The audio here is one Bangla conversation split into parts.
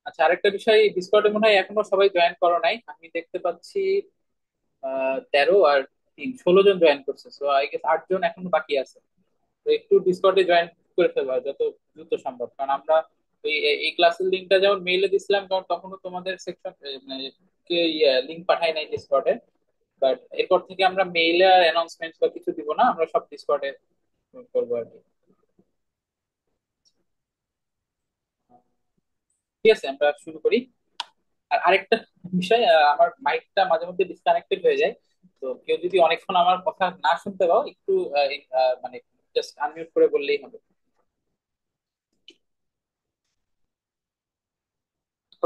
আচ্ছা, আরেকটা বিষয়, ডিসকর্ডে মনে হয় এখনো সবাই জয়েন করো নাই, আমি দেখতে পাচ্ছি 13 আর 3 16 জন জয়েন করছে, সো আই গেস 8 জন এখনো বাকি আছে। তো একটু ডিসকর্ডে জয়েন করে ফেলবা যত দ্রুত সম্ভব, কারণ আমরা এই ক্লাসের লিঙ্কটা যেমন মেইলে দিছিলাম, কারণ তখনও তোমাদের সেকশন মানে লিঙ্ক পাঠাই নাই ডিসকর্ডে। বাট এরপর থেকে আমরা মেইলে আর অ্যানাউন্সমেন্ট বা কিছু দিব না, আমরা সব ডিসকর্ডে করবো আর কি। ঠিক আছে, আমরা শুরু করি। আর আরেকটা বিষয়, আমার মাইকটা মাঝে মধ্যে ডিসকানেক্টেড হয়ে যায়। তো কেউ যদি অনেকক্ষণ আমার কথা না শুনতে পাও, একটু মানে জাস্ট আনমিউট করে বললেই হবে।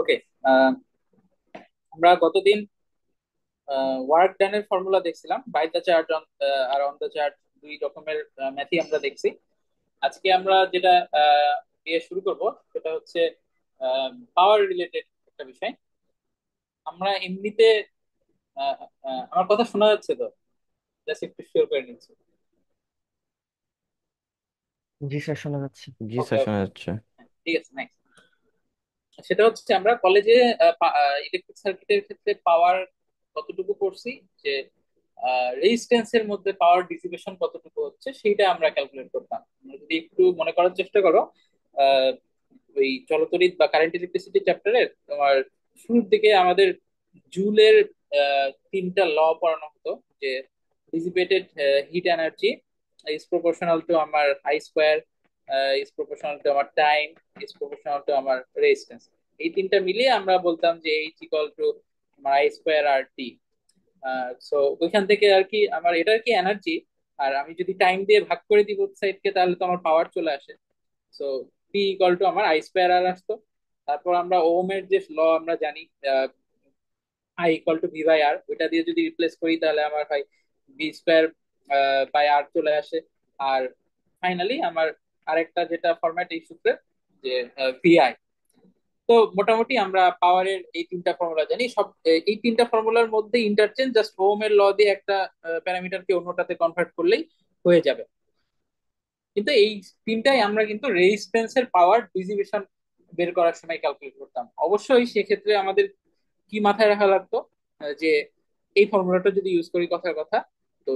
ওকে। আমরা গতদিন ওয়ার্ক ডানের ফর্মুলা দেখছিলাম, বাই দ্য চার্ট আর অন দ্য চার্ট, দুই রকমের ম্যাথই আমরা দেখছি। আজকে আমরা যেটা দিয়ে শুরু করব সেটা হচ্ছে পাওয়ার রিলেটেড একটা বিষয়। আমরা এমনিতে আহ, আমার কথা শোনা যাচ্ছে তো? জাস্ট একটু শিওর করে নিচ্ছি। জি স্যার, শোনা যাচ্ছে। জি ওকে, স্যার, শোনা ওকে। যাচ্ছে। ঠিক আছে, নাইস। সেটা হচ্ছে আমরা কলেজে ইলেকট্রিক সার্কিটের ক্ষেত্রে পাওয়ার কতটুকু করছি, যে রেজিস্ট্যান্সের মধ্যে পাওয়ার ডিসিপেশন কতটুকু হচ্ছে সেইটা আমরা ক্যালকুলেট করতাম। তোমরা যদি একটু মনে করার চেষ্টা করো, আহ, ওই চলতরিৎ বা কারেন্ট ইলেকট্রিসিটি চ্যাপ্টারের তোমার শুরুর দিকে আমাদের জুলের 3টা ল পড়ানো হতো, যে dissipated heat energy is proportional to আমার I square, is proportional to আমার টাইম, ইজ প্রপোর্শনাল টু আমার রেজিস্ট্যান্স। এই তিনটা মিলিয়ে আমরা বলতাম যে এইচ ইকুয়াল টু আমার I square R T. So ওইখান থেকে আর কি আমার এটা আর কি এনার্জি, আর আমি যদি টাইম দিয়ে ভাগ করে দিই বোথ সাইডকে, তাহলে তো আমার পাওয়ার চলে আসে। সো পি ইকুয়াল টু আমার আই স্কোয়ার আর আসতো। তারপর আমরা ওমের যে ল আমরা জানি, I equal to V by R, ওইটা দিয়ে যদি রিপ্লেস করি তাহলে আমার হয় ভি স্কোয়ার বাই আর চলে আসে। আর ফাইনালি আমার আরেকটা যেটা ফরম্যাট এই সূত্রের, যে ভিআই। তো মোটামুটি আমরা পাওয়ারের এই তিনটা ফর্মুলা জানি সব। এই তিনটা ফর্মুলার মধ্যে ইন্টারচেঞ্জ, জাস্ট ওহমের ল দিয়ে একটা প্যারামিটারকে অন্যটাতে কনভার্ট করলেই হয়ে যাবে। কিন্তু এই তিনটাই আমরা কিন্তু রেজিস্ট্যান্সের পাওয়ার ডিসিপেশন বের করার সময় ক্যালকুলেট করতাম। অবশ্যই সেক্ষেত্রে আমাদের কি মাথায় রাখা লাগতো, যে এই ফর্মুলাটা যদি ইউজ করি কথার কথা, তো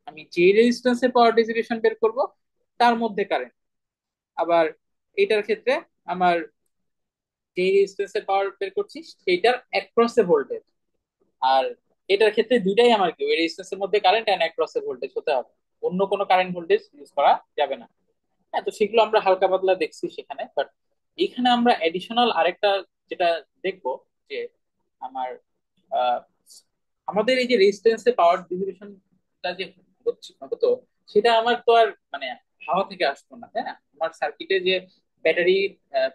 আমি যে রেজিস্ট্যান্সের পাওয়ার ডিসিপেশন বের করব তার মধ্যে কারেন্ট। আবার এইটার ক্ষেত্রে আমার যে রেজিস্ট্যান্সের পাওয়ার বের করছি সেইটার অ্যাক্রস এ ভোল্টেজ। আর এটার ক্ষেত্রে দুইটাই আমার কি, ওই রেজিস্ট্যান্সের মধ্যে current and across a voltage হতে হবে, অন্য কোনো কারেন্ট ভোল্টেজ ইউজ করা যাবে না। হ্যাঁ, তো সেগুলো আমরা হালকা পাতলা দেখছি সেখানে। বাট এখানে আমরা এডিশনাল আরেকটা যেটা দেখবো, যে আমার আহ, আমাদের এই যে রেজিস্ট্যান্সে পাওয়ার ডিভিশনটা যে হতো, সেটা আমার তো আর মানে হাওয়া থেকে আসতো না, তাই না? আমার সার্কিটে যে ব্যাটারি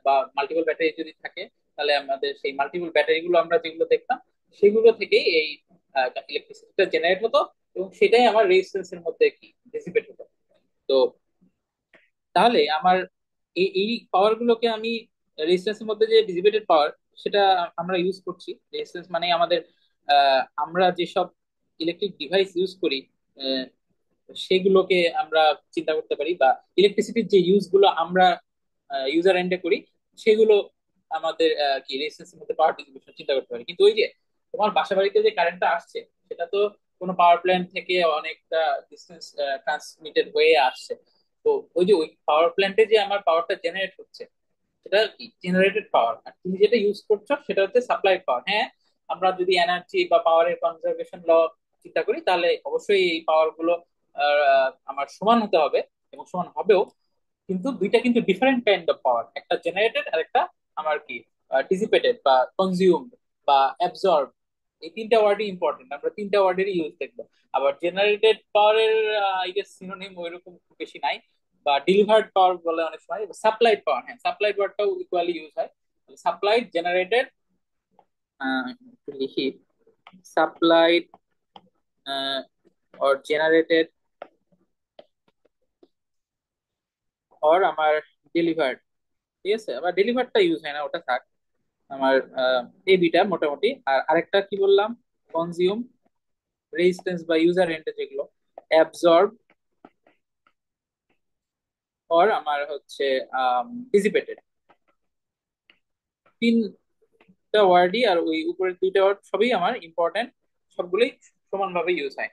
বা মাল্টিপল ব্যাটারি যদি থাকে, তাহলে আমাদের সেই মাল্টিপল ব্যাটারি গুলো আমরা যেগুলো দেখতাম, সেগুলো থেকেই এই ইলেকট্রিসিটিটা জেনারেট হতো, এবং সেটাই আমার রেজিস্ট্যান্সের মধ্যে কি ডিসিপেট হতো। তো তাহলে আমার এই পাওয়ার গুলোকে আমি রেজিস্ট্যান্সের মধ্যে যে ডিসিপেটেড পাওয়ার, সেটা আমরা ইউজ করছি। রেজিস্ট্যান্স মানে আমাদের আমরা যেসব ইলেকট্রিক ডিভাইস ইউজ করি, আহ, সেগুলোকে আমরা চিন্তা করতে পারি, বা ইলেকট্রিসিটির যে ইউজ গুলো আমরা ইউজার এন্ডে করি, সেগুলো আমাদের কি রেজিস্ট্যান্সের মধ্যে পাওয়ার ডিস্ট্রিবিউশন চিন্তা করতে পারি। কিন্তু ওই যে তোমার বাসা বাড়িতে যে কারেন্টটা আসছে, সেটা তো কোনো পাওয়ার প্ল্যান্ট থেকে অনেকটা ডিস্টেন্স ট্রান্সমিটেড হয়ে আসছে। তো ওই যে ওই পাওয়ার প্ল্যান্টে যে আমার পাওয়ারটা জেনারেট হচ্ছে, সেটা কি জেনারেটেড পাওয়ার, আর তুমি যেটা ইউজ করছো সেটা হচ্ছে সাপ্লাইড পাওয়ার। হ্যাঁ, আমরা যদি এনার্জি বা পাওয়ারের কনজারভেশন ল চিন্তা করি, তাহলে অবশ্যই এই পাওয়ার গুলো আমার সমান হতে হবে, এবং সমান হবেও। কিন্তু দুইটা কিন্তু ডিফারেন্ট কাইন্ড অফ পাওয়ার, একটা জেনারেটেড আর একটা আমার কি ডিসিপেটেড বা কনজিউমড বা অ্যাবজর্ব। এই তিনটা ওয়ার্ডই ইম্পর্টেন্ট, আমরা তিনটা ওয়ার্ডেরই ইউজ দেখবো। আবার জেনারেটেড পাওয়ারের আই গেস সিনোনিম ওইরকম খুব বেশি নাই, বা ডেলিভার্ড পাওয়ার বলে অনেক সময়। সাপ্লাইড পাওয়ার, হ্যাঁ, সাপ্লাইড ওয়ার্ডটাও ইকুয়ালি ইউজ হয়। সাপ্লাইড, জেনারেটেড, একটু লিখি, সাপ্লাইড অর জেনারেটেড অর আমার ডেলিভার্ড। ঠিক আছে, আবার ডেলিভারটা ইউজ হয় না, ওটা থাক। আমার এই দুইটা মোটামুটি। আর আরেকটা কি বললাম, কনজিউম, রেজিস্ট্যান্স বা ইউজার এন্ডে যেগুলো, অ্যাবজর্ব অর আমার হচ্ছে ডিসিপেটেড। তিন একটা ওয়ার্ডই আর ওই উপরের দুইটা ওয়ার্ড সবই আমার ইম্পর্টেন্ট, সবগুলোই সমানভাবে ইউজ হয়।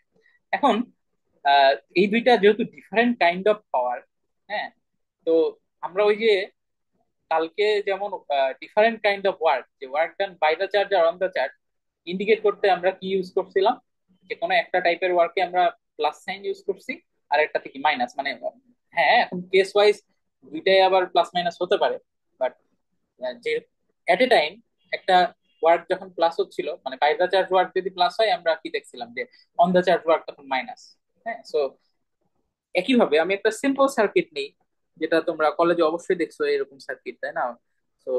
এখন এই দুইটা যেহেতু ডিফারেন্ট কাইন্ড অফ পাওয়ার, হ্যাঁ, তো আমরা ওই যে কালকে যেমন ডিফারেন্ট কাইন্ড অফ ওয়ার্ক, যে work done by the charge আর অন দ্য চার্জ ইন্ডিকেট করতে আমরা কি ইউজ করছিলাম, যে কোনো একটা টাইপের ওয়ার্কে আমরা প্লাস সাইন ইউজ করছি, আর একটা থেকে মাইনাস, মানে হ্যাঁ এখন কেস ওয়াইজ দুইটাই আবার প্লাস মাইনাস হতে পারে, বাট যে এট এ টাইম একটা ওয়ার্ক যখন প্লাস হচ্ছিল, মানে বাই দ্য চার্জ ওয়ার্ক যদি প্লাস হয় আমরা কি দেখছিলাম, যে অন দ্য চার্জ ওয়ার্ক তখন মাইনাস। হ্যাঁ, সো একইভাবে আমি একটা সিম্পল সার্কিট নিই, যেটা তোমরা কলেজে অবশ্যই দেখছো এরকম সার্কিট, তাই না? তো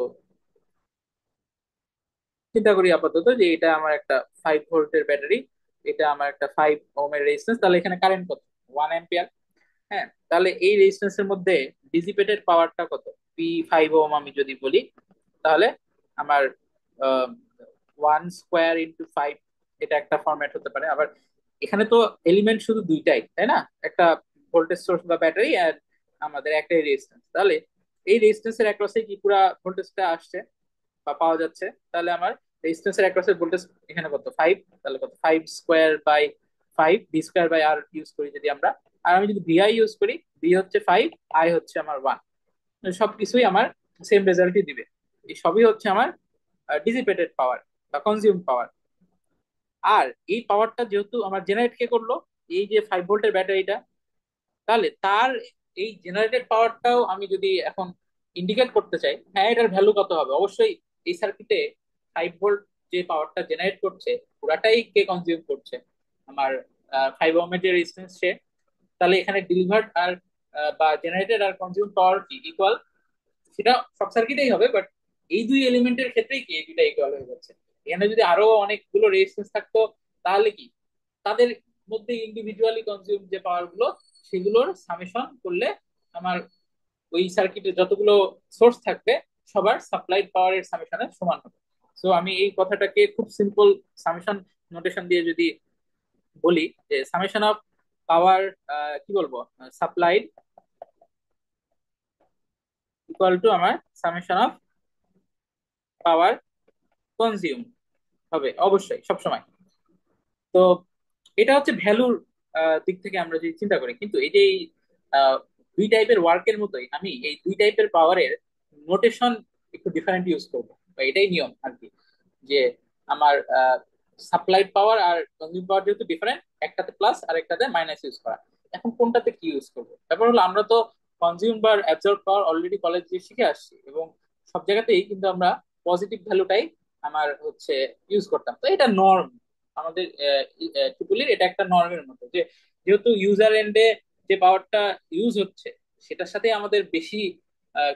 চিন্তা করি আপাতত যে এটা আমার একটা 5 ভোল্টের ব্যাটারি, এটা আমার একটা 5 ওহমের রেজিস্ট্যান্স, তাহলে এখানে কারেন্ট কত? 1 অ্যাম্পিয়ার। হ্যাঁ, তাহলে এই রেজিস্ট্যান্সের মধ্যে ডিসিপেটেড পাওয়ারটা কত? P5 ওহম আমি যদি বলি, তাহলে আমার 1 স্কোয়ার ইন্টু 5, এটা একটা ফরম্যাট হতে পারে। আবার এখানে তো এলিমেন্ট শুধু দুইটাই, তাই না? একটা ভোল্টেজ সোর্স বা ব্যাটারি, আর আমাদের একটাই রেজিস্ট্যান্স। তাহলে এই রেজিস্ট্যান্সের অ্যাক্রসে কি পুরা ভোল্টেজটা আসছে বা পাওয়া যাচ্ছে? তাহলে আমার রেজিস্ট্যান্সের অ্যাক্রসের ভোল্টেজ এখানে কত? 5। তাহলে কত? 5 square by 5, V square by R use করি যদি আমরা, আর আমি যদি ভিআই ইউজ করি, ভি হচ্ছে 5, আই হচ্ছে আমার 1, সবকিছুই আমার সেম রেজাল্টই দিবে। এই সবই হচ্ছে আমার ডিসিপেটেড পাওয়ার বা কনজিউম পাওয়ার। আর এই পাওয়ারটা যেহেতু আমার জেনারেট কে করলো, এই যে 5 ভোল্টের ব্যাটারিটা, তাহলে তার এই জেনারেটেড পাওয়ারটাও আমি যদি এখন ইন্ডিকেট করতে চাই, হ্যাঁ এটার ভ্যালু কত হবে? অবশ্যই এই সার্কিটে 5 ভোল্ট যে পাওয়ারটা জেনারেট করছে পুরাটাই কে কনজিউম করছে? আমার 5 ওহমের যে রেজিস্ট্যান্স সে। তাহলে এখানে ডেলিভার্ড আর বা জেনারেটেড আর কনজিউম পাওয়ার কি ইকুয়াল? সেটা সব সার্কিটেই হবে, বাট এই দুই এলিমেন্টের ক্ষেত্রেই কি এই দুইটা ইকুয়াল হয়ে যাচ্ছে। এখানে যদি আরো অনেকগুলো রেজিস্ট্যান্স থাকতো, তাহলে কি তাদের মধ্যে ইন্ডিভিজুয়ালি কনজিউম যে পাওয়ার গুলো, সেগুলোর সামেশন করলে আমার ওই সার্কিটে যতগুলো সোর্স থাকবে সবার সাপ্লাইড পাওয়ারের সামেশনের সমান হবে। সো আমি এই কথাটাকে খুব সিম্পল সামেশন নোটেশন দিয়ে যদি বলি, যে সামেশন অফ পাওয়ার, কি বলবো, সাপ্লাইড ইকুয়াল টু আমার সামেশন অফ পাওয়ার কনজিউম হবে অবশ্যই সবসময়। তো এটা হচ্ছে ভ্যালুর দিক থেকে আমরা যদি চিন্তা করি, কিন্তু এই যে এই, দুই টাইপের ওয়ার্কের মতোই আমি এই দুই টাইপের পাওয়ারের নোটেশন একটু ডিফারেন্ট ইউজ করবো, বা এটাই নিয়ম আর কি, যে আমার সাপ্লাইড পাওয়ার আর কনজিউম পাওয়ার যেহেতু ডিফারেন্ট, একটাতে প্লাস আর একটাতে মাইনাস ইউজ করা। এখন কোনটাতে কি ইউজ করবো? ব্যাপার হলো আমরা তো কনজিউম বা অ্যাবজর্ব পাওয়ার অলরেডি কলেজে শিখে আসছি, এবং সব জায়গাতেই কিন্তু আমরা পজিটিভ ভ্যালুটাই আমার হচ্ছে ইউজ করতাম। তো এটা নর্ম আমাদের ট্রিপলির, এটা একটা নর্মের মতো, যে যেহেতু ইউজার এন্ডে যে পাওয়ারটা ইউজ হচ্ছে সেটার সাথে আমাদের বেশি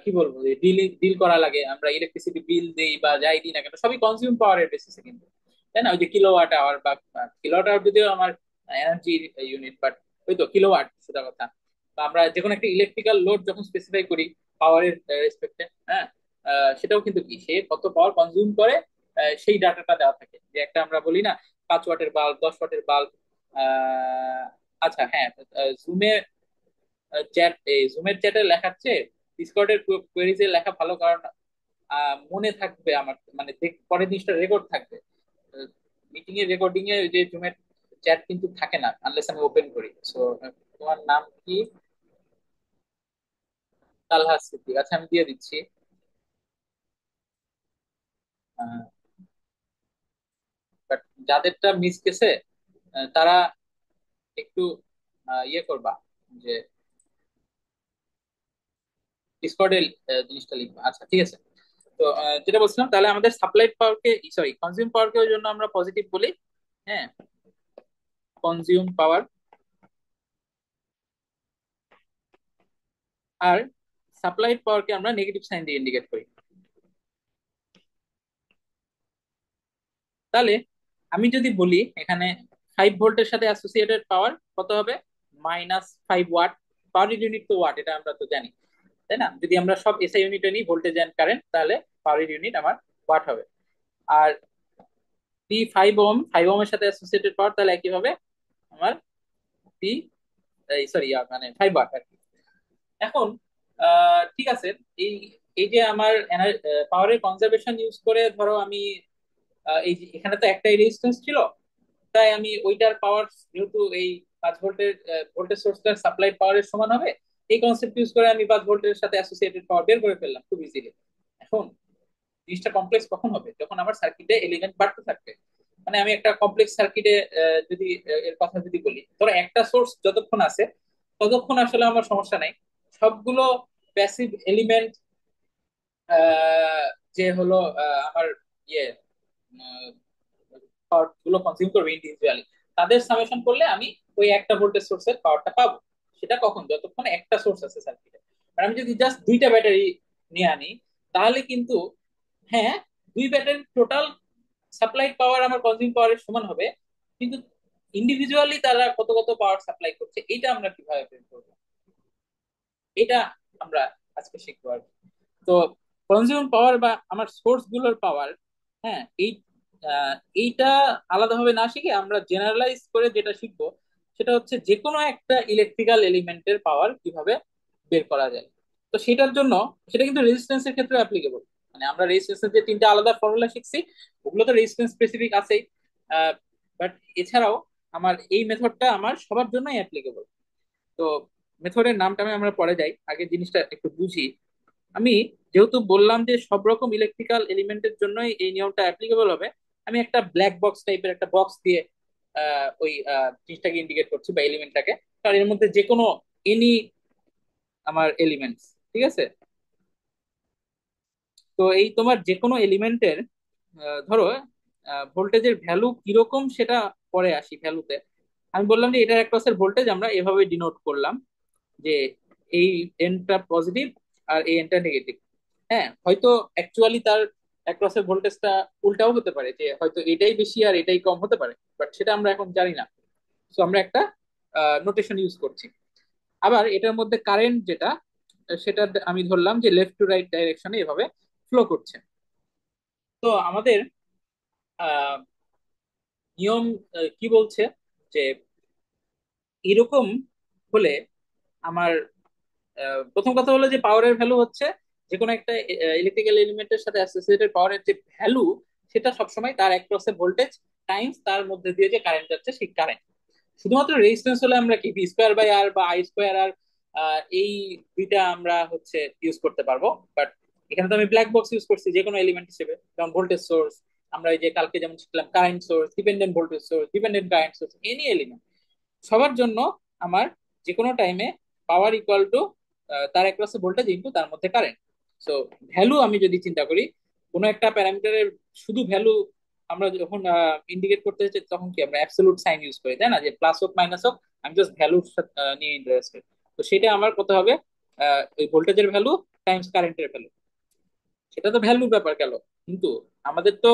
কি বলবো, ডিল ডিল করা লাগে। আমরা ইলেকট্রিসিটি বিল দেই বা যাই দিই না কেন, সবই কনজিউম পাওয়ারের বেসিসে কিন্তু, তাই না? ওই যে কিলোওয়াট আওয়ার বা কিলোওয়াট আওয়ার যদিও আমার এনার্জি ইউনিট, বাট ওই তো কিলোওয়াট সেটা কথা। বা আমরা যে কোনো একটা ইলেকট্রিক্যাল লোড যখন স্পেসিফাই করি পাওয়ারের রেসপেক্টে, হ্যাঁ, সেটাও কিন্তু কি সে কত পাওয়ার কনজিউম করে, সেই ডাটাটা দেওয়া থাকে। যে একটা আমরা বলি না, 5 ওয়াটের বাল্ব, 10 ওয়াটের বাল্ব। আচ্ছা হ্যাঁ, জুমে চ্যাট, এই জুমের চ্যাটে লেখার চেয়ে ডিসকর্ডের কোয়েরিজে লেখা ভালো, কারণ মনে থাকবে আমার, মানে পরের জিনিসটা রেকর্ড থাকবে। মিটিং এর রেকর্ডিং এ ওই যে জুমের চ্যাট কিন্তু থাকে না আনলেস আমি ওপেন করি। সো তোমার নাম কি? তালহা সিদ্দিক, আচ্ছা আমি দিয়ে দিচ্ছি। বাট যাদেরটা মিস গেছে তারা একটু ইয়ে করবা, যে ডিসকর্ডে জিনিসটা লিখবা। আচ্ছা ঠিক আছে। তো যেটা বলছিলাম, তাহলে আমাদের সাপ্লাইড পাওয়ারকে, সরি কনজিউম পাওয়ারকে ওই জন্য আমরা পজিটিভ বলি। হ্যাঁ, কনজিউম পাওয়ার। আর সাপ্লাইড পাওয়ারকে আমরা নেগেটিভ সাইন দিয়ে ইন্ডিকেট করি। তাহলে আমি যদি বলি এখানে 5 ভোল্টের সাথে অ্যাসোসিয়েটেড পাওয়ার কত হবে? -5 ওয়াট। পাওয়ার ইউনিট তো ওয়াট, এটা আমরা তো জানি, তাই না? যদি আমরা সব এসআই ইউনিটে নিই, ভোল্টেজ এন্ড কারেন্ট, তাহলে পাওয়ার ইউনিট আমার ওয়াট হবে। আর পি 5 ওহম, 5 ওহমের সাথে অ্যাসোসিয়েটেড পাওয়ার তাহলে একই হবে আমার পি, সরি মানে 5 ওয়াট আর কি। এখন ঠিক আছে, এই এই যে আমার পাওয়ারের কনজারভেশন ইউজ করে ধরো আমি এই যে এখানে তো একটাই রেজিস্ট্যান্স ছিল, তাই আমি ওইটার পাওয়ার, যেহেতু এই 5 ভোল্টের ভোল্টেজ সোর্সটার সাপ্লাই পাওয়ারের সমান হবে, এই কনসেপ্ট ইউজ করে আমি 5 ভোল্টের সাথে অ্যাসোসিয়েটেড পাওয়ার বের করে ফেললাম খুব ইজিলি। এখন জিনিসটা কমপ্লেক্স কখন হবে? যখন আমার সার্কিটে এলিমেন্ট বাড়তে থাকবে। মানে আমি একটা কমপ্লেক্স সার্কিটে যদি এর কথা যদি বলি, ধরো একটা সোর্স যতক্ষণ আছে ততক্ষণ আসলে আমার সমস্যা নাই। সবগুলো প্যাসিভ এলিমেন্ট যে হলো আমার ইয়ে পাওয়ার গুলো কনজিউম করবে ইন্ডিভিজুয়ালি, তাদের সামেশন করলে আমি ওই একটা ভোল্টেজ সোর্সের পাওয়ারটা পাবো। সেটা কখন? যতক্ষণ একটা সোর্স আছে সার্কিটে। আর আমি যদি জাস্ট দুইটা ব্যাটারি নিয়ে আনি, তাহলে কিন্তু হ্যাঁ, দুই ব্যাটারির টোটাল সাপ্লাইড পাওয়ার আমার কনজিউম পাওয়ারের সমান হবে, কিন্তু ইন্ডিভিজুয়ালি তারা কত কত পাওয়ার সাপ্লাই করছে এটা আমরা কিভাবে বের করবো? এটা আমরা আজকে শিখবো আর কি। তো কনজিউম পাওয়ার বা আমার সোর্স গুলোর পাওয়ার, হ্যাঁ, আহ, এইটা আলাদাভাবে না শিখে আমরা জেনারেলাইজ করে যেটা শিখবো সেটা হচ্ছে যে কোনো একটা ইলেকট্রিক্যাল এলিমেন্টের পাওয়ার কিভাবে বের করা যায়। তো সেটার জন্য সেটা কিন্তু রেজিস্ট্যান্সের ক্ষেত্রে অ্যাপ্লিকেবল। মানে আমরা রেজিস্ট্যান্সের যে তিনটা আলাদা ফর্মুলা শিখছি, ওগুলো তো রেজিস্ট্যান্স স্পেসিফিক আছেই, বাট এছাড়াও আমার এই মেথডটা আমার সবার জন্যই অ্যাপ্লিকেবল। তো মেথডের নামটা আমরা পরে যাই, আগে জিনিসটা একটু বুঝি। আমি যেহেতু বললাম যে সব রকম ইলেকট্রিক্যাল এলিমেন্টের জন্যই এই নিয়মটা অ্যাপ্লিকেবল হবে, আমি একটা ব্ল্যাক বক্স টাইপের একটা বক্স দিয়ে ওই জিনিসটাকে ইন্ডিকেট করছি বা এলিমেন্টটাকে। কারণ এর মধ্যে যে কোনো এনি আমার এলিমেন্টস, ঠিক আছে? তো এই তোমার যে কোনো এলিমেন্টের ধরো ভোল্টেজের ভ্যালু কিরকম সেটা পরে আসি ভ্যালুতে। আমি বললাম যে এটার অ্যাক্রসের ভোল্টেজ আমরা এভাবে ডিনোট করলাম যে এই এনটা পজিটিভ আর এই এনটা নেগেটিভ। হ্যাঁ, হয়তো অ্যাকচুয়ালি তার অ্যাক্রসের ভোল্টেজটা উল্টাও হতে পারে, যে হয়তো এটাই বেশি আর এটাই কম হতে পারে, বাট সেটা আমরা এখন জানি না। তো আমরা একটা নোটেশন ইউজ করছি। আবার এটার মধ্যে কারেন্ট যেটা, সেটা আমি ধরলাম যে লেফট টু রাইট ডাইরেকশনে এভাবে ফ্লো করছে। তো আমাদের আহ, নিয়ম কি বলছে যে এরকম হলে আমার প্রথম কথা হলো যে পাওয়ারের ভ্যালু হচ্ছে যে কোনো একটা ইলেকট্রিক্যাল এলিমেন্টের সাথে অ্যাসোসিয়েটেড পাওয়ারের যে ভ্যালু, সেটা সবসময় তার অ্যাক্রসে ভোল্টেজ টাইমস তার মধ্যে দিয়ে যে কারেন্ট যাচ্ছে সেই কারেন্ট। শুধুমাত্র রেজিস্ট্যান্স হলে আমরা কি ভি স্কোয়ার বাই আর বা আই স্কোয়ার আর এই দুইটা আমরা হচ্ছে ইউজ করতে পারবো। বাট এখানে তো আমি ব্ল্যাক বক্স ইউজ করছি যে কোনো এলিমেন্ট হিসেবে, যেমন ভোল্টেজ সোর্স, আমরা এই যে কালকে যেমন শিখলাম current source, dependent voltage source, dependent current source, any element সবার জন্য আমার যে কোনো টাইমে পাওয়ার ইকুয়াল টু তার অ্যাক্রস ভোল্টেজ ইনটু তার মধ্যে কারেন্ট। সো ভ্যালু আমি যদি চিন্তা করি, কোনো একটা প্যারামিটারের শুধু ভ্যালু আমরা যখন ইন্ডিকেট করতে চাই তখন কি আমরা অ্যাবসলিউট সাইন ইউজ করি, তাই না? যে প্লাস হোক মাইনাস হোক, আমি জাস্ট ভ্যালু নিয়ে ইন্টারেস্টেড। তো সেটা আমার কত হবে? ওই ভোল্টেজের ভ্যালু টাইমস কারেন্টের ভ্যালু। সেটা তো ভ্যালুর ব্যাপার গেল, কিন্তু আমাদের তো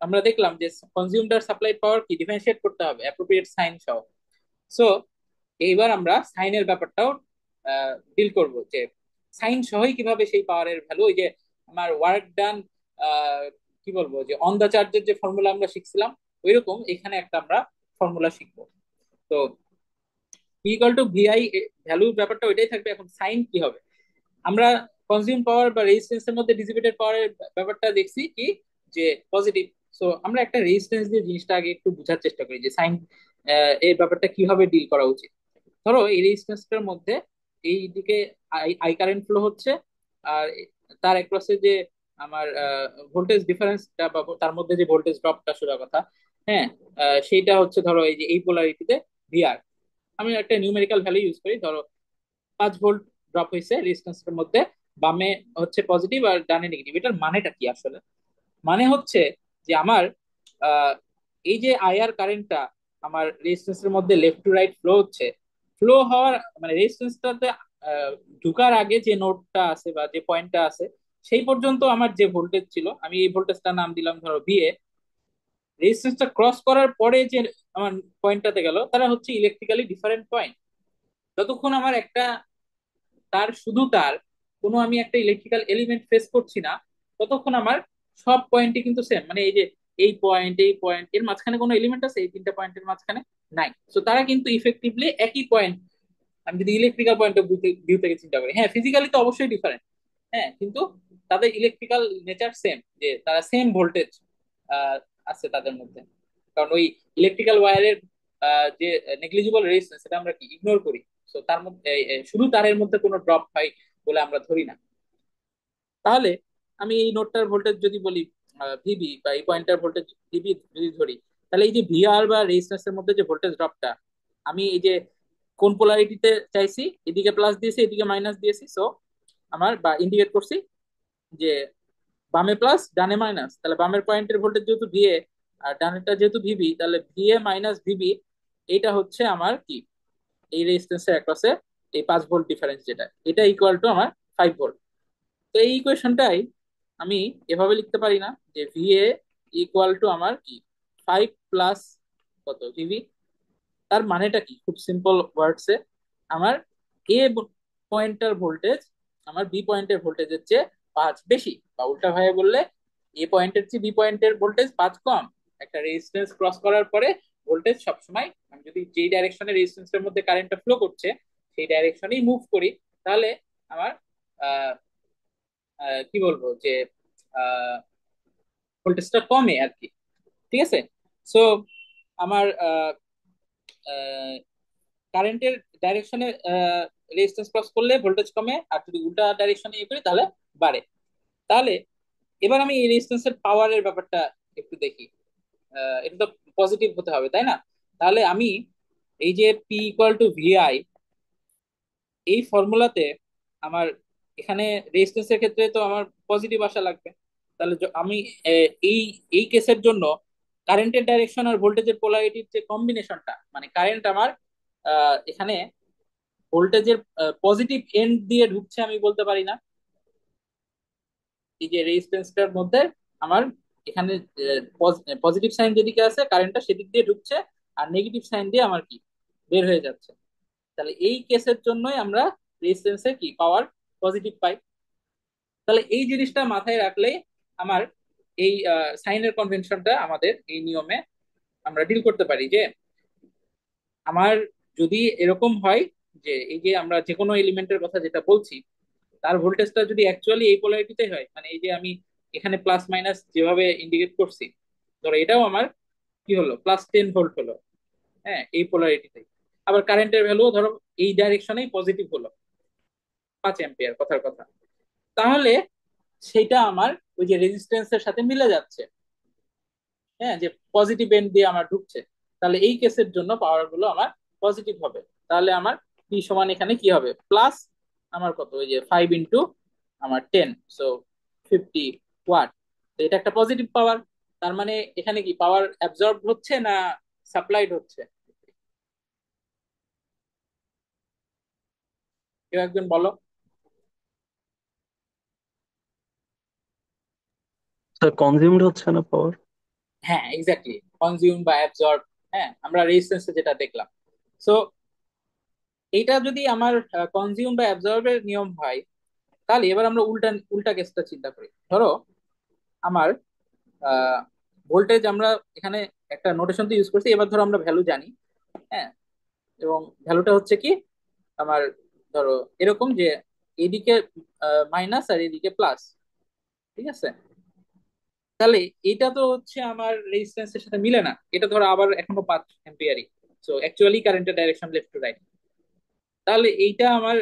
আমরা দেখলাম যে কনজিউমড সাপ্লাই পাওয়ার কি ডিফারেন্সিয়েট করতে হবে অ্যাপ্রোপ্রিয়েট সাইন সহ। সো এইবার আমরা সাইনের ব্যাপারটাও ডিল করব, যে সাইন সহই কিভাবে সেই পাওয়ারের ভ্যালু, ওই যে আমার ওয়ার্ক ডান কি বলবো, যে অন দা চার্জের যে ফর্মুলা আমরা শিখছিলাম, ওইরকম এখানে একটা আমরা ফর্মুলা শিখবো। তো পি ইকুয়াল টু ভিআই, ভ্যালুর ব্যাপারটা ওইটাই থাকবে। এখন সাইন কি হবে? আমরা কনজিউম পাওয়ার বা রেজিস্ট্যান্সের মধ্যে ডিসিপেটেড পাওয়ারের ব্যাপারটা দেখছি কি, যে পজিটিভ। সো আমরা একটা রেজিস্ট্যান্স দিয়ে জিনিসটা আগে একটু বোঝার চেষ্টা করি যে সাইন এর ব্যাপারটা কিভাবে ডিল করা উচিত। ধরো এই রেজিস্ট্যান্সটার মধ্যে এই দিকে আই আই কারেন্ট ফ্লো হচ্ছে, আর তার অ্যাক্রসে যে আমার ভোল্টেজ ডিফারেন্সটা বা তার মধ্যে যে ভোল্টেজ ড্রপটা সোজা কথা, হ্যাঁ, সেইটা হচ্ছে ধরো এই যে এই পোলারিটিতে ভিআর। আমি একটা নিউমেরিক্যাল ভ্যালু ইউজ করি, ধরো 5 ভোল্ট ড্রপ হয়েছে রেজিস্ট্যান্সের মধ্যে, বামে হচ্ছে পজিটিভ আর ডানে নেগেটিভ। এটার মানেটা কি আসলে? মানে হচ্ছে যে আমার আহ, এই যে আইআর কারেন্টটা আমার রেজিস্ট্যান্সের মধ্যে লেফট টু রাইট ফ্লো হচ্ছে, ফ্লো হওয়ার মানে রেজিস্ট্যান্সটাতে ঢুকার আগে যে নোডটা আছে বা যে পয়েন্টটা আছে, সেই পর্যন্ত আমার যে ভোল্টেজ ছিল, আমি এই ভোল্টেজটার নাম দিলাম ধরো ভিএ। রেজিস্ট্যান্সটা ক্রস করার পরে যে আমার পয়েন্টটাতে গেল, তারা হচ্ছে ইলেকট্রিক্যালি ডিফারেন্ট পয়েন্ট। যতক্ষণ আমার একটা তার শুধু তার কোনো আমি একটা ইলেকট্রিক্যাল এলিমেন্ট ফেস করছি না, ততক্ষণ আমার সব পয়েন্টই কিন্তু সেম। মানে এই যে এই পয়েন্ট এর মাঝখানে কোনো এলিমেন্ট আছে, এই তিনটা পয়েন্টের মাঝখানে নাই। তো তারা কিন্তু ইফেক্টিভলি একই পয়েন্ট। আমি যদি ইলেকট্রিক্যাল পয়েন্ট অফ ভিউ থেকে চিন্তা করি, হ্যাঁ ফিজিক্যালি তো অবশ্যই ডিফারেন্ট, হ্যাঁ, কিন্তু তাদের ইলেকট্রিক্যাল নেচার সেম, যে তারা সেম ভোল্টেজ আছে তাদের মধ্যে। কারণ ওই ইলেকট্রিক্যাল ওয়্যারের যে নেগলিজিবল রেজিস্ট্যান্স সেটা আমরা কি ইগনোর করি। তো তার মধ্যে শুধু তারের মধ্যে কোনো ড্রপ হয় বলে আমরা ধরি না। তাহলে আমি এই নোডটার ভোল্টেজ যদি বলি ভিবি, বা এই পয়েন্টার ভোল্টেজ ভিবি যদি ধরি, তাহলে এই যে ভিআর বা রেজিস্ট্যান্সের মধ্যে যে ভোল্টেজ ড্রপটা, আমি এই যে কোন পোলারিটিতে চাইছি, এদিকে প্লাস দিয়েছি এদিকে মাইনাস দিয়েছি, সো আমার বা ইন্ডিকেট করছি যে বামে প্লাস ডানে মাইনাস, তাহলে বামের পয়েন্টের ভোল্টেজ যেহেতু ভিএ আর ডানেরটা যেহেতু ভিবি, তাহলে ভিএ মাইনাস ভিবি এইটা হচ্ছে আমার কি, এই রেজিস্ট্যান্সের অ্যাক্রসে এই 5 ভোল্ট ডিফারেন্স, যেটা এটা ইকুয়াল টু আমার 5 ভোল্ট। তো এই ইকুয়েশনটাই আমি এভাবে লিখতে পারি না, যে ভিএ ইকুয়াল টু আমার কি 5 প্লাস কত ভিভি। তার মানেটা কি, খুব সিম্পল ওয়ার্ডসে, আমার এ পয়েন্টার ভোল্টেজ আমার বি পয়েন্টের ভোল্টেজের চেয়ে 5 বেশি, বা উল্টা ভাবে বললে এ পয়েন্টের চেয়ে বি পয়েন্টের ভোল্টেজ 5 কম। একটা রেজিস্ট্যান্স ক্রস করার পরে ভোল্টেজ সবসময়, আমি যদি যেই ডাইরেকশনে রেজিস্ট্যান্সের মধ্যে কারেন্টটা ফ্লো করছে সেই ডাইরেকশনেই মুভ করি, তাহলে আমার আহ কি বলবো যে ভোল্টেজটা কমে আর কি। ঠিক আছে। সো আমার কারেন্টের ডাইরেকশনে রেজিস্ট্যান্স ক্রস করলে ভোল্টেজ কমে, আর যদি উল্টা ডাইরেকশনে ইয়ে করি তাহলে বাড়ে। তাহলে এবার আমি এই রেজিস্ট্যান্সের পাওয়ারের ব্যাপারটা একটু দেখি। এটা তো পজিটিভ হতে হবে তাই না? তাহলে আমি এই যে পি ইকুয়াল টু ভিআই, এই ফর্মুলাতে আমার এখানে রেজিস্ট্যান্সের ক্ষেত্রে তো আমার পজিটিভ আসা লাগবে। তাহলে আমি এই এই কেসের জন্য কারেন্টের ডাইরেকশন আর ভোল্টেজের পোলারিটির যে কম্বিনেশনটা, মানে কারেন্ট আমার এখানে ভোল্টেজের পজিটিভ এন্ড দিয়ে ঢুকছে আমি বলতে পারি না, এই যে রেজিস্ট্যান্সটার মধ্যে আমার এখানে পজিটিভ সাইন যেদিকে আছে কারেন্টটা সেদিক দিয়ে ঢুকছে, আর নেগেটিভ সাইন দিয়ে আমার কি বের হয়ে যাচ্ছে। তাহলে এই কেসের জন্যই আমরা রেজিস্ট্যান্সে কি পাওয়ার পজিটিভ পাই। তাহলে এই জিনিসটা মাথায় রাখলেই আমার এই সাইনের কনভেনশনটা আমাদের এই নিয়মে আমরা ডিল করতে পারি, যে আমার যদি এরকম হয় যে এই যে আমরা যে কোনো এলিমেন্টের কথা যেটা বলছি তার ভোল্টেজটা যদি অ্যাকচুয়ালি এই পোলারিটিতে হয়, মানে এই যে আমি এখানে প্লাস মাইনাস যেভাবে ইন্ডিকেট করছি, ধরো এটাও আমার কি হলো +10 ভোল্ট হলো, হ্যাঁ এই পোলারিটিতে। আবার কারেন্টের ভ্যালু ধরো এই ডাইরেকশনেই পজিটিভ হলো, 5 অ্যাম্পিয়ার কথার কথা। তাহলে সেটা আমার ওই যে রেজিস্ট্যান্সের সাথে মিলে যাচ্ছে, হ্যাঁ যে পজিটিভ এন্ড দিয়ে আমার ঢুকছে। তাহলে এই কেসের জন্য পাওয়ার গুলো আমার পজিটিভ হবে। তাহলে আমার পি সমান এখানে কি হবে, প্লাস আমার কত, ওই যে 5 আমার 10, সো 50 ওয়াট। তো এটা একটা পজিটিভ পাওয়ার। তার মানে এখানে কি পাওয়ার অ্যাবজর্ব হচ্ছে না সাপ্লাইড হচ্ছে? কেউ একজন বলো। স্যার কনজিউমড হচ্ছে না পাওয়ার। হ্যাঁ এক্স্যাক্টলি, কনজিউম বা অ্যাবজর্ব। হ্যাঁ আমরা রেজিস্ট্যান্সে যেটা দেখলাম। সো এইটা যদি আমার কনজিউম বা অ্যাবজর্বের নিয়ম হয়, তাহলে এবার আমরা উল্টা উল্টা কেসটা চিন্তা করি। ধরো আমার ভোল্টেজ আমরা এখানে একটা নোটেশন তো ইউজ করছি, এবার ধরো আমরা ভ্যালু জানি। হ্যাঁ, এবং ভ্যালুটা হচ্ছে কি আমার, ধরো এরকম যে এদিকে মাইনাস আর এদিকে প্লাস। ঠিক আছে। তাহলে এটা তো হচ্ছে আমার রেজিস্ট্যান্সের সাথে মিলে না, এটা ধরো আবার এখনো 5 অ্যাম্পিয়ারই। সো অ্যাকচুয়ালি কারেন্টের ডাইরেকশন লেফট টু রাইট। তাহলে এইটা আমার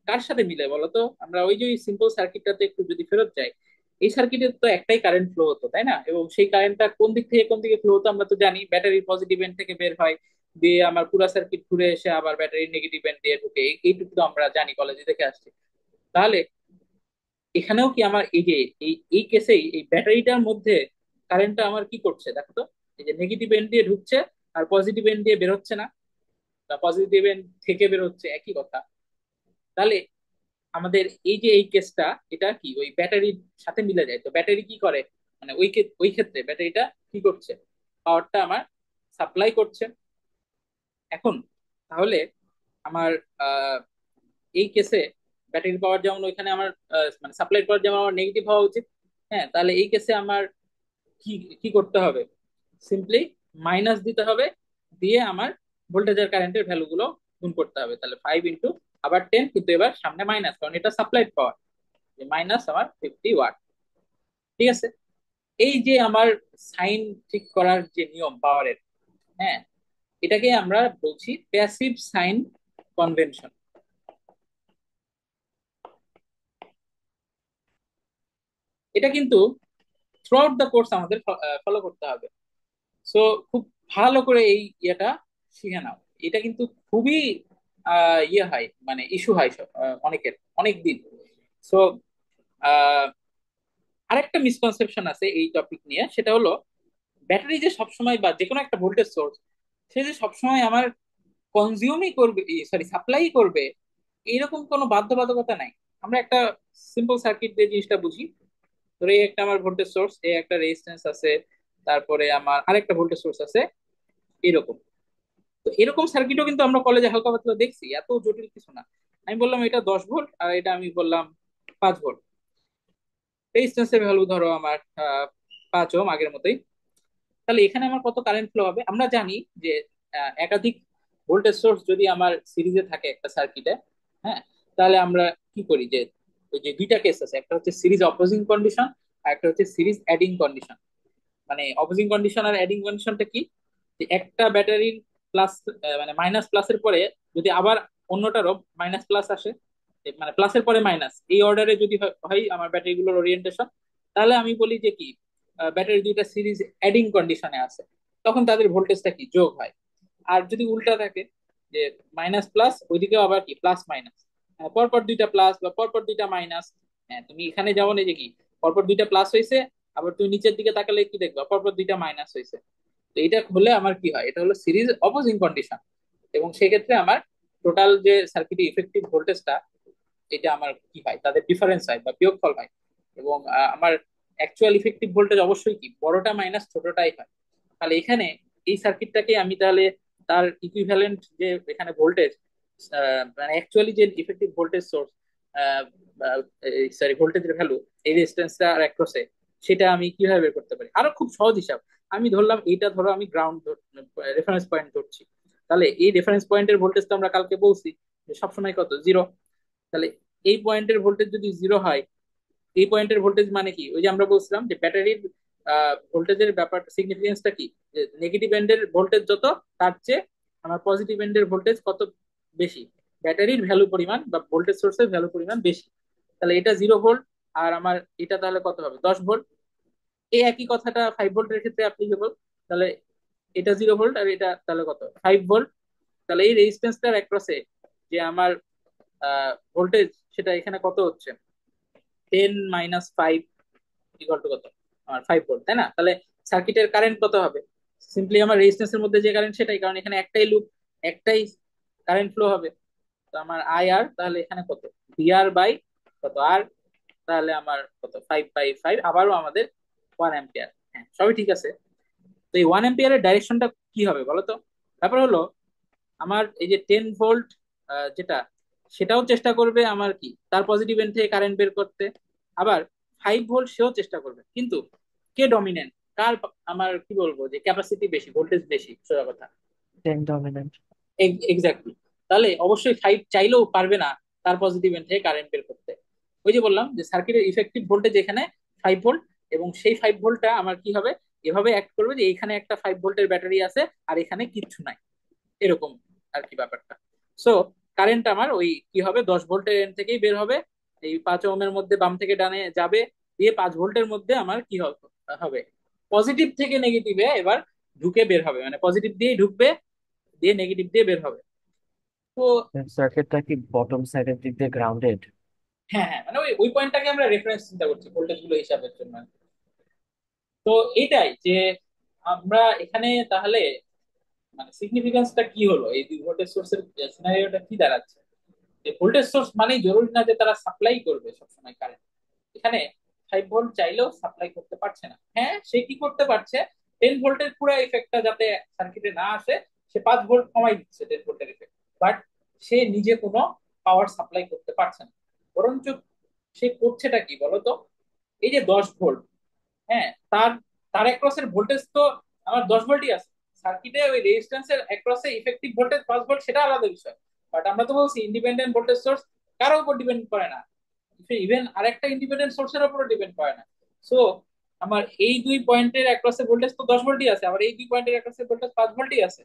কার সাথে মিলে বলো তো? আমরা ওই যে সিম্পল সার্কিটটাতে একটু যদি ফেরত যাই, এই সার্কিটে তো একটাই কারেন্ট ফ্লো হতো তাই না? এবং সেই কারেন্টটা কোন দিক থেকে কোন দিকে ফ্লো হতো আমরা তো জানি, ব্যাটারির পজিটিভ এন্ড থেকে বের হয়, দিয়ে আমার পুরো সার্কিট ঘুরে এসে আবার ব্যাটারির নেগেটিভ এন্ড দিয়ে ঢুকে, এইটুকু তো আমরা জানি, কলেজে দেখে আসছি। তাহলে এখানেও কি আমার এই যে এই এই কেসেই এই ব্যাটারিটার মধ্যে কারেন্টটা আমার কি করছে দেখো তো, এই যে নেগেটিভ এন্ড দিয়ে ঢুকছে আর পজিটিভ এন্ড দিয়ে বের হচ্ছে না, বা পজিটিভ এন্ড থেকে বের হচ্ছে, একই কথা। তাহলে আমাদের এই যে এই কেসটা, এটা কি ওই ব্যাটারির সাথে মিলে যায়। তো ব্যাটারি কি করে, মানে ওই ক্ষেত্রে ব্যাটারিটা কি করছে, পাওয়ারটা আমার সাপ্লাই করছে। এখন তাহলে আমার আহ, এই কেসে ব্যাটারি পাওয়ার যেমন ওইখানে আমার মানে সাপ্লাই পাওয়ার যেমন আমার নেগেটিভ হওয়া উচিত। হ্যাঁ, তাহলে এই কেসে আমার কি কি করতে হবে, সিম্পলি মাইনাস দিতে হবে, দিয়ে আমার ভোল্টেজ আর কারেন্টের ভ্যালু গুলো গুণ করতে হবে। তাহলে 5 আবার 10, কিন্তু এবার সামনে মাইনাস, কারণ এটা সাপ্লাইড পাওয়ার। মাইনাস আমার 50 ওয়াট। ঠিক আছে, এই যে আমার সাইন ঠিক করার যে নিয়ম পাওয়ারের, হ্যাঁ, এটাকে আমরা বলছি প্যাসিভ সাইন কনভেনশন। এটা কিন্তু থ্রু আউট দ্য কোর্স আমাদের ফলো করতে হবে। সো খুব ভালো করে এই ইয়েটা শিখে নাও। এটা কিন্তু খুবই ইয়ে হয়, মানে ইস্যু হয় অনেকের অনেক দিন। সো আরেকটা মিসকনসেপশন আছে এই টপিক নিয়ে, সেটা হলো ব্যাটারি যে সবসময় বা যে কোনো একটা ভোল্টেজ সোর্স সে যে সবসময় আমার কনজিউমই করবে, সরি সাপ্লাই করবে, এইরকম কোনো বাধ্যবাধকতা নাই। আমরা একটা সিম্পল সার্কিট দিয়ে জিনিসটা বুঝি। ধরো এই একটা আমার ভোল্টেজ সোর্স, এই একটা রেজিস্ট্যান্স আছে, তারপরে আমার আরেকটা ভোল্টেজ সোর্স আছে, এরকম। তো এরকম সার্কিটও কিন্তু আমরা কলেজে হালকা পাতলা দেখছি, এত জটিল কিছু না। আমি বললাম এটা 10 ভোল্ট, আর এটা আমি বললাম 5 ভোল্ট। রেজিস্ট্যান্সের ভ্যালু ধরো আমার 5 ওহম, আগের মতোই। তাহলে এখানে আমার কত কারেন্ট ফ্লো হবে? আমরা জানি যে একাধিক ভোল্টেজ সোর্স যদি আমার সিরিজে থাকে একটা সার্কিটে, হ্যাঁ, তাহলে আমরা কি করি যে ওই যে দুইটা কেস আছে, একটা হচ্ছে সিরিজ অপোজিং কন্ডিশন, আর একটা হচ্ছে সিরিজ অ্যাডিং কন্ডিশন। মানে অপোজিং কন্ডিশন আর অ্যাডিং কন্ডিশনটা কি? যে একটা ব্যাটারির প্লাস, মানে মাইনাস প্লাসের পরে যদি আবার অন্যটারও মাইনাস প্লাস আসে, মানে প্লাসের পরে মাইনাস, এই অর্ডারে যদি হয় আমার ব্যাটারিগুলোর ওরিয়েন্টেশন, তাহলে আমি বলি যে কি ব্যাটারি দুইটা সিরিজ অ্যাডিং কন্ডিশনে আছে, তখন তাদের ভোল্টেজটা কি যোগ হয়। আর যদি উল্টা থাকে, যে মাইনাস প্লাস ওইদিকেও আবার কি প্লাস মাইনাস, পরপর দুইটা প্লাস বা পরপর দুইটা মাইনাস, হ্যাঁ তুমি এখানে যেমন এই যে কি পরপর দুইটা প্লাস হয়েছে, আবার তুমি নিচের দিকে তাকালে কি দেখবা পরপর দুইটা মাইনাস হয়েছে। তো এটা হলে আমার কি হয়, এটা হলো সিরিজ অপোজিং কন্ডিশন। এবং সেক্ষেত্রে আমার টোটাল যে সার্কিটে ইফেক্টিভ ভোল্টেজটা, এটা আমার কি হয়, তাদের ডিফারেন্স হয় বা বিয়োগফল হয়। এবং আমার অ্যাকচুয়াল ইফেক্টিভ ভোল্টেজ অবশ্যই কি বড়টা মাইনাস ছোটটাই হয়। তাহলে এখানে এই সার্কিটটাকে আমি তাহলে তার ইকুইভ্যালেন্ট যে এখানে ভোল্টেজ, মানে অ্যাকচুয়ালি যে ইফেক্টিভ ভোল্টেজ সোর্স, সরি ভোল্টেজের ভ্যালু এই রেজিস্ট্যান্সটা আর অ্যাক্রসে, সেটা আমি কিভাবে বের করতে পারি? আরো খুব সহজ হিসাব। আমি ধরলাম এইটা, ধরো আমি গ্রাউন্ড রেফারেন্স পয়েন্ট ধরছি। তাহলে এই রেফারেন্স পয়েন্টের ভোল্টেজ তো আমরা কালকে বলছি যে সবসময় কত, 0। তাহলে এই পয়েন্টের ভোল্টেজ যদি 0 হয়, এই পয়েন্টের ভোল্টেজ মানে কি, ওই যে আমরা বলছিলাম যে ব্যাটারির ভোল্টেজের ব্যাপার সিগনিফিকেন্সটা কি, যে নেগেটিভ এন্ডের ভোল্টেজ যত, তার চেয়ে আমার পজিটিভ এন্ডের ভোল্টেজ কত বেশি, ব্যাটারির ভ্যালু পরিমাণ বা ভোল্টেজ সোর্সের ভ্যালু পরিমাণ বেশি। তাহলে এটা 0 ভোল্ট, আর আমার এটা তাহলে কত হবে, 10 ভোল্ট। এই একই কথাটা 5 ভোল্টের ক্ষেত্রে অ্যাপ্লিকেবল। তাহলে এটা 0 ভোল্ট, আর এটা তাহলে কত, 5 ভোল্ট। তাহলে এই রেজিস্ট্যান্সটার অ্যাক্রসে যে আমার ভোল্টেজ, সেটা এখানে কত হচ্ছে, 10 - 5 ইকুয়াল টু কত, আমার 5 ভোল্ট, তাই না? তাহলে সার্কিটের কারেন্ট কত হবে? সিম্পলি আমার রেজিস্ট্যান্সের মধ্যে যে কারেন্ট সেটাই, কারণ এখানে একটাই লুপ, একটাই কারেন্ট ফ্লো হবে। তো আমার আই আর তাহলে এখানে কত, VR বাই কত আর, তাহলে আমার কত, 5/5, আবারও আমাদের 1 অ্যাম্পিয়ার। হ্যাঁ, সবই ঠিক আছে। তো এই 1 অ্যাম্পিয়ারের ডাইরেকশনটা কি হবে বলো তো? তারপর হলো আমার এই যে 10 ভোল্ট যেটা, সেটাও চেষ্টা করবে আমার কি তার পজিটিভ এন্ড থেকে কারেন্ট বের করতে। আবার 5 ভোল্ট সেও চেষ্টা করবে, কিন্তু কে ডমিনেন্ট, কার আমার কি বলবো যে ক্যাপাসিটি বেশি, ভোল্টেজ বেশি, সোজা কথা। 10 ডমিনেন্ট। এক্স্যাক্টলি। তাহলে অবশ্যই 5 চাইলেও পারবে না তার পজিটিভ এন্ড থেকে কারেন্ট বের করতে। ওই যে বললাম যে সার্কিটের ইফেক্টিভ ভোল্টেজ এখানে 5 ভোল্ট, এবং সেই 5 ভোল্টটা আমার কি হবে, এভাবে অ্যাক্ট করবে যে এখানে একটা 5 ভোল্টের ব্যাটারি আছে আর এখানে কিচ্ছু নাই, এরকম আর কি ব্যাপারটা। সো কারেন্ট আমার ওই কি হবে, 10 ভোল্টের এন্ড থেকেই বের হবে, এই 5 ওহমের মধ্যে বাম থেকে ডানে যাবে, দিয়ে 5 ভোল্টের মধ্যে আমার কি হবে, পজিটিভ থেকে নেগেটিভে এবার ঢুকে বের হবে, মানে পজিটিভ দিয়েই ঢুকবে, দিয়ে নেগেটিভ দিয়ে বের হবে। তো সার্কিটটা কি বটম সাইডের দিক দিয়ে গ্রাউন্ডেড? হ্যাঁ হ্যাঁ, মানে ওই ওই পয়েন্টটাকে আমরা রেফারেন্স চিন্তা করছি ভোল্টেজ গুলো হিসাবের জন্য। তো এইটাই যে আমরা এখানে তাহলে মানে সিগনিফিকেন্সটা কি হলো, এই দুই ভোল্টেজ সোর্সের সিনারিওটা কি দাঁড়াচ্ছে, যে ভোল্টেজ সোর্স মানেই জরুরি না যে তারা সাপ্লাই করবে সবসময় কারেন্ট। এখানে 5 ভোল্ট চাইলেও সাপ্লাই করতে পারছে না। হ্যাঁ, সে কি করতে পারছে, 10 ভোল্টের পুরো ইফেক্টটা যাতে সার্কিটে না আসে, সে 5 ভোল্ট কমাই দিচ্ছে 10 ভোল্টের ইফেক্ট, বাট সে নিজে কোনো পাওয়ার সাপ্লাই করতে পারছে না। বরঞ্চ সে করছেটা কি বলতো, এই যে 10 ভোল্ট, হ্যাঁ, তার তার অ্যাক্রসের ভোল্টেজ তো আমার 10 ভোল্টই আছে। সার্কিটে ওই রেজিস্ট্যান্সের অ্যাক্রসে ইফেক্টিভ ভোল্টেজ 5 ভোল্ট, সেটা আলাদা বিষয়। বাট আমরা তো বলছি ইন্ডিপেন্ডেন্ট ভোল্টেজ সোর্স কারোর উপর ডিপেন্ড করে না, ইভেন আরেকটা ইন্ডিপেন্ডেন্ট সোর্সের উপরও ডিপেন্ড করে না। সো আমার এই দুই পয়েন্টের অ্যাক্রসে ভোল্টেজ তো 10 ভোল্টই আছে, আবার এই দুই পয়েন্টের অ্যাক্রসে ভোল্টেজ 5 ভোল্টই আছে।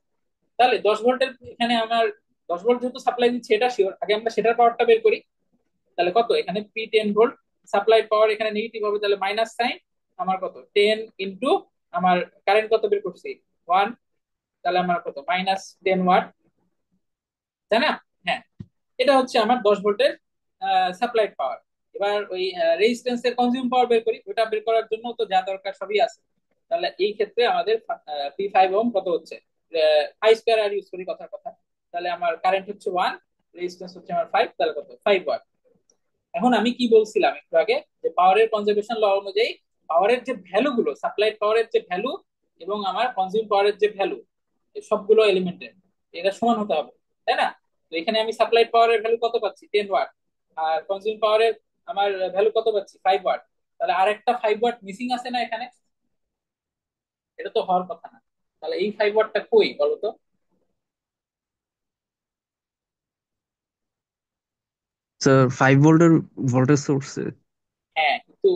তাহলে 10 ভোল্টের এখানে আমার 10 ভোল্ট যেহেতু সাপ্লাই দিচ্ছে এটা শিওর, আগে আমরা সেটার পাওয়ারটা বের করি। তাহলে কত এখানে P10 ভোল্ট সাপ্লাই পাওয়ার এখানে নেগেটিভ হবে, তাহলে মাইনাস সাইন আমার কত 10 ইন্টু আমার কারেন্ট কত বের করছি 1, তাহলে আমার কত -10 ওয়াট, তাই না? হ্যাঁ, এটা হচ্ছে আমার 10 ভোল্টের সাপ্লাই পাওয়ার। এবার ওই রেজিস্ট্যান্সের কনজিউম পাওয়ার বের করি, ওটা বের করার জন্য তো যা দরকার সবই আছে। তাহলে এই ক্ষেত্রে আমাদের P5 ওহম কত হচ্ছে, আই স্কোয়ার আর ইউজ করি কথার কথা। তাহলে আমার কারেন্ট হচ্ছে 1, রেজিস্ট্যান্স হচ্ছে আমার 5, তাহলে কত 5 ওয়াট। এখন আমি কি বলছিলাম একটু আগে, যে পাওয়ারের কনজারভেশন ল অনুযায়ী পাওয়ারের যে ভ্যালু গুলো, সাপ্লাইড পাওয়ারের যে ভ্যালু এবং আমার কনজিউম পাওয়ারের যে ভ্যালু, সবগুলো এলিমেন্টের এটা সমান হতে হবে, তাই না? তো এখানে আমি সাপ্লাইড পাওয়ারের ভ্যালু কত পাচ্ছি 10 ওয়াট, আর কনজিউম পাওয়ারের আমার ভ্যালু কত পাচ্ছি 5 ওয়াট। তাহলে আরেকটা 5 ওয়াট মিসিং আছে না এখানে? এটা তো হওয়ার কথা না। তাহলে এই 5 ওয়াটটা কই বলো তো? স্যার 5 ভোল্টের ভোল্টেজ সোর্সে। হ্যাঁ, কিন্তু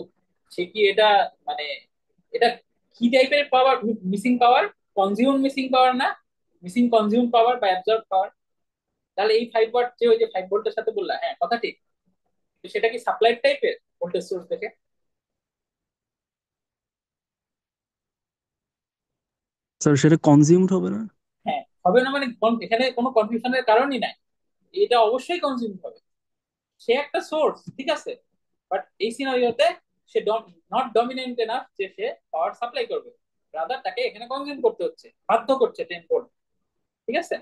সে কি এটা মানে এটা কি টাইপের পাওয়ার মিসিং পাওয়ার? কনজিউম মিসিং পাওয়ার না, মিসিং কনজিউম পাওয়ার বা অ্যাবজর্ব পাওয়ার। তাহলে এই 5 ওয়াট যে ওই যে 5 ভোল্টের সাথে বললা, হ্যাঁ কথা ঠিক, তো সেটা কি সাপ্লাইড টাইপের ভোল্টেজ সোর্স দেখে? স্যার সেটা কনজিউমড হবে না? হ্যাঁ হবে না মানে এখানে কোনো কনফিউশনের কারণই নাই, এটা অবশ্যই কনজিউম হবে। সে একটা সোর্স ঠিক আছে, বাট এই সিনারিওতে সে নট ডমিনেন্ট এনাফ যে সে পাওয়ার সাপ্লাই করবে, রাদার তাকে এখানে কনজিউম করতে হচ্ছে, বাধ্য করছে 10 ভোল্ট। ঠিক আছে?